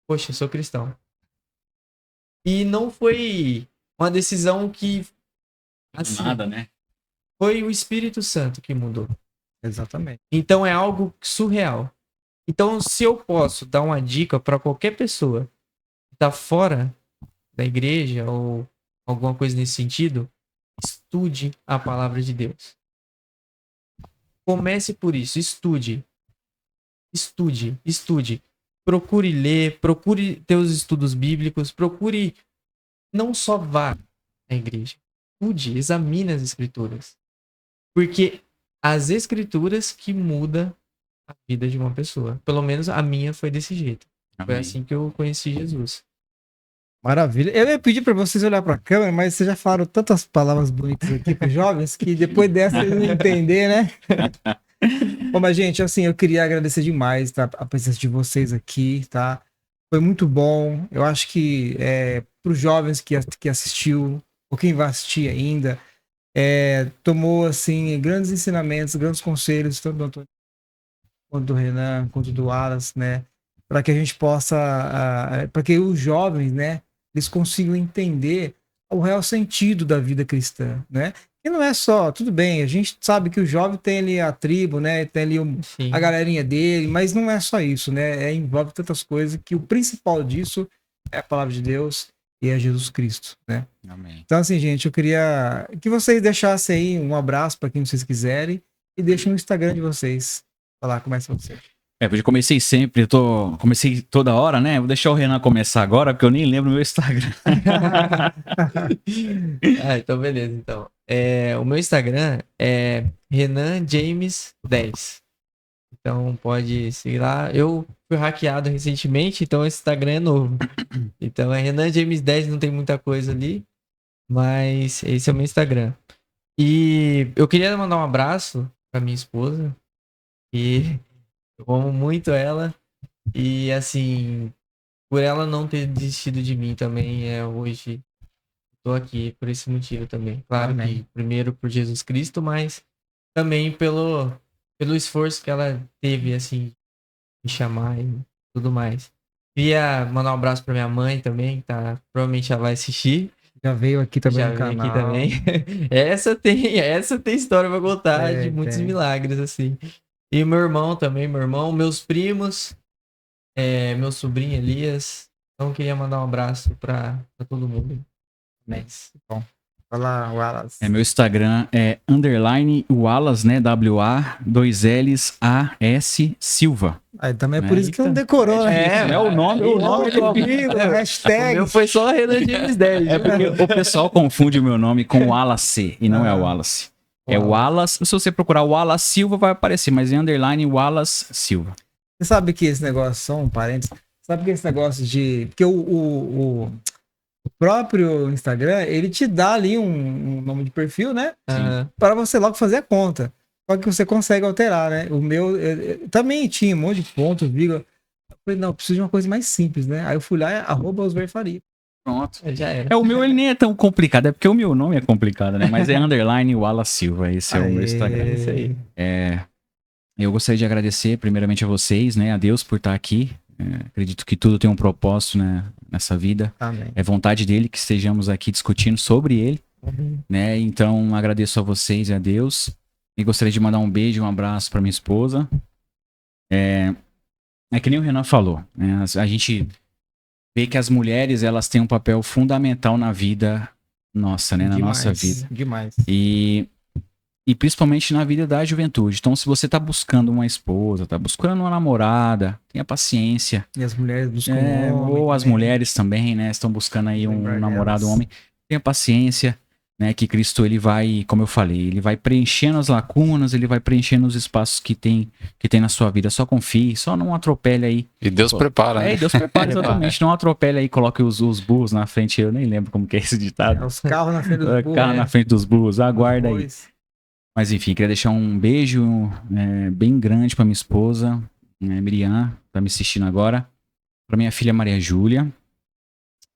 poxa, eu sou cristão. E não foi uma decisão que, assim, Nada, né? foi o Espírito Santo que mudou. Exatamente. Então é algo surreal. Então, se eu posso dar uma dica para qualquer pessoa que tá fora da igreja ou alguma coisa nesse sentido, estude a palavra de Deus. Comece por isso, estude. Estude, estude. Procure ler, procure ter os estudos bíblicos, procure não só vá à igreja. Estude, examine as escrituras. Porque as escrituras que mudam a vida de uma pessoa. Pelo menos a minha foi desse jeito. Foi Amém. assim que eu conheci Jesus. Maravilha. Eu ia pedir para vocês olhar para a câmera, mas vocês já falaram tantas palavras bonitas aqui para os jovens que depois dessa eles não entender, né? Bom, mas, gente, assim, eu queria agradecer demais, tá, a presença de vocês aqui, tá? Foi muito bom. Eu acho que para os jovens que assistiu, ou quem vai assistir ainda, tomou, assim, grandes ensinamentos, grandes conselhos, tanto do Antônio quanto do Renan, quanto do Wallace, né? Para que a gente possa, para que os jovens, né, eles consigam entender o real sentido da vida cristã, né? E não é só, tudo bem, a gente sabe que o jovem tem ali a tribo, né? Tem ali Sim. a galerinha dele, mas não é só isso, né? Envolve tantas coisas que o principal disso é a palavra de Deus e é Jesus Cristo, né? Amém. Então, assim, gente, eu queria que vocês deixassem aí um abraço para quem vocês quiserem e deixem o Instagram de vocês. Vai lá, começa você. Eu comecei sempre, comecei toda hora, né? Vou deixar o Renan começar agora, porque eu nem lembro o meu Instagram. Então beleza, então. O meu Instagram é Renan James 10. Então pode seguir lá. Eu fui hackeado recentemente, então esse Instagram é novo. Então é Renan James 10, não tem muita coisa ali, mas esse é o meu Instagram. E eu queria mandar um abraço pra minha esposa, e eu amo muito ela. E assim, por ela não ter desistido de mim também, hoje tô aqui por esse motivo também. Claro Amém. que primeiro por Jesus Cristo, mas também pelo esforço que ela teve, assim, me chamar e tudo mais. Queria mandar um abraço pra minha mãe também, que provavelmente ela vai assistir. Já veio aqui também Já no veio canal. aqui também. Essa tem história pra contar de muitos Tem. milagres, assim. E meu irmão também, meus primos, meu sobrinho Elias. Então queria mandar um abraço pra todo mundo. Mas, bom. Vai lá, Wallace. Meu Instagram é _Wallace, né? WA2LAS Silva. Aí também é por isso que não Eita. decorou, né? É o nome Amigo, O hashtag. meu foi só Renan James 10. É porque o pessoal confunde o meu nome com Wallace e não é Wallace. É Wallace. Se você procurar Wallace Silva, vai aparecer, mas em _ Wallace Silva. Você sabe que esse negócio, só um parênteses, sabe que esse negócio de. Porque o próprio Instagram, ele te dá ali um nome de perfil, né? Para você logo fazer a conta. Só que você consegue alterar, né? O meu também tinha um monte de pontos, vírgula. Eu falei, não, eu preciso de uma coisa mais simples, né? Aí eu fui lá e @osberfaria. Pronto. Já era. O meu ele nem é tão complicado, é porque o meu nome é complicado, né? Mas é _ Wallace Silva, esse é o meu Instagram. Isso aí. Eu gostaria de agradecer primeiramente a vocês, né? A Deus por estar aqui. Acredito que tudo tem um propósito, né, nessa vida. Amém. É vontade dele que estejamos aqui discutindo sobre ele, Uhum. né? Então agradeço a vocês e a Deus. E gostaria de mandar um beijo, um abraço para minha esposa. É que nem o Renan falou, né? A gente vê que as mulheres, elas têm um papel fundamental na vida nossa, né? Na nossa vida. Demais. E principalmente na vida da juventude. Então, se você tá buscando uma esposa, tá buscando uma namorada, tenha paciência. E as mulheres buscam Ou as mulheres também, né? Estão buscando aí um Lembrar namorado, delas. um homem. Tenha paciência, né? Que Cristo, ele vai, como eu falei, ele vai preenchendo as lacunas, ele vai preenchendo os espaços que tem na sua vida. Só confie, só não atropele aí. E Deus prepara, né? Deus prepara exatamente. Não atropele aí, coloque os burros na frente. Eu nem lembro como que é esse ditado. Os carros na frente dos burros. Carro na frente dos burros, aguarda aí. Depois. Mas enfim, queria deixar um beijo bem grande pra minha esposa, Miriam, tá me assistindo agora. Pra minha filha Maria Júlia.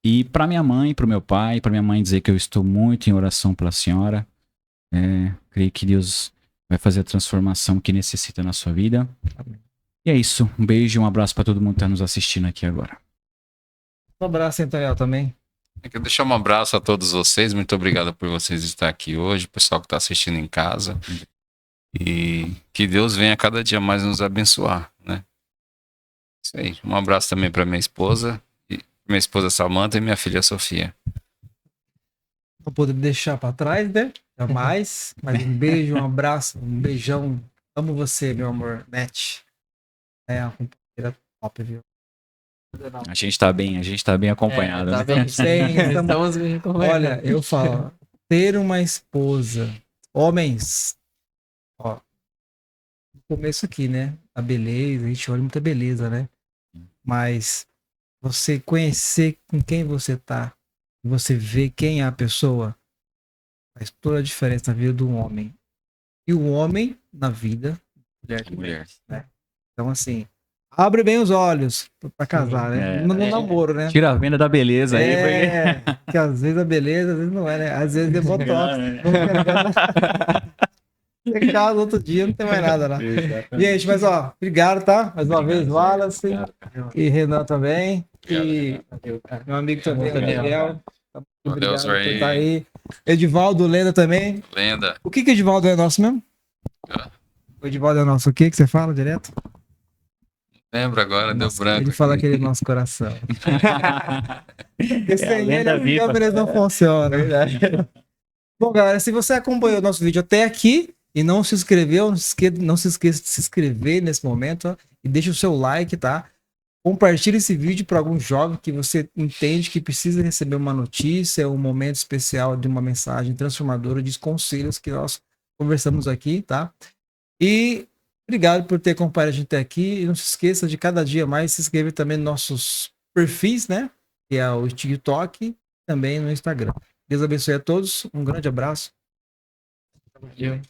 E pra minha mãe, pro meu pai, pra minha mãe dizer que eu estou muito em oração pela senhora. Creio que Deus vai fazer a transformação que necessita na sua vida. E é isso. Um beijo e um abraço pra todo mundo que tá nos assistindo aqui agora. Um abraço, Antônio, também. Eu quero deixar um abraço a todos vocês. Muito obrigado por vocês estar aqui hoje, o pessoal que está assistindo em casa. E que Deus venha cada dia mais nos abençoar, né? Isso aí. Um abraço também para minha esposa Samantha e minha filha Sofia. Não poderia deixar para trás, né? Jamais. Mas um beijo, um abraço, um beijão. Amo você, meu amor. Net. Uma companheira top, viu? A gente tá bem acompanhado, Tá né? bem. Estamos bem acompanhados. Olha, eu falo, ter uma esposa, homens, ó, no começo aqui, né? A beleza, a gente olha muita beleza, né? Mas você conhecer com quem você tá, você ver quem é a pessoa, faz toda a diferença na vida do homem. E o homem, na vida Mulher. Então, assim, abre bem os olhos pra casar, né? No namoro, né? Tira a venda da beleza aí. Que às vezes a beleza, às vezes não é, né? Às vezes é botox. Não quer nada. Você casa outro dia, não tem mais nada lá. Gente, mas ó, obrigado, tá? Mais uma vez, Wallace. E Renan também. E meu amigo também, o Daniel. Obrigado por estar aí. Edivaldo Lenda também. Lenda. O que Edivaldo é nosso mesmo? O Edivaldo é nosso o que você fala direto? Lembra agora, deu branco. Ele fala que ele é nosso coração. Porque sem lenda ele, viva. a câmera não funciona. Bom, galera, se você acompanhou o nosso vídeo até aqui e não se inscreveu, não se esqueça de se inscrever nesse momento, ó, e deixa o seu like, tá? Compartilhe esse vídeo para algum jovem que você entende que precisa receber uma notícia, um momento especial de uma mensagem transformadora, de conselhos que nós conversamos aqui, tá? E obrigado por ter acompanhado a gente até aqui. E não se esqueça de cada dia mais se inscrever também nos nossos perfis, né? Que é o TikTok e também no Instagram. Deus abençoe a todos. Um grande abraço. Valeu.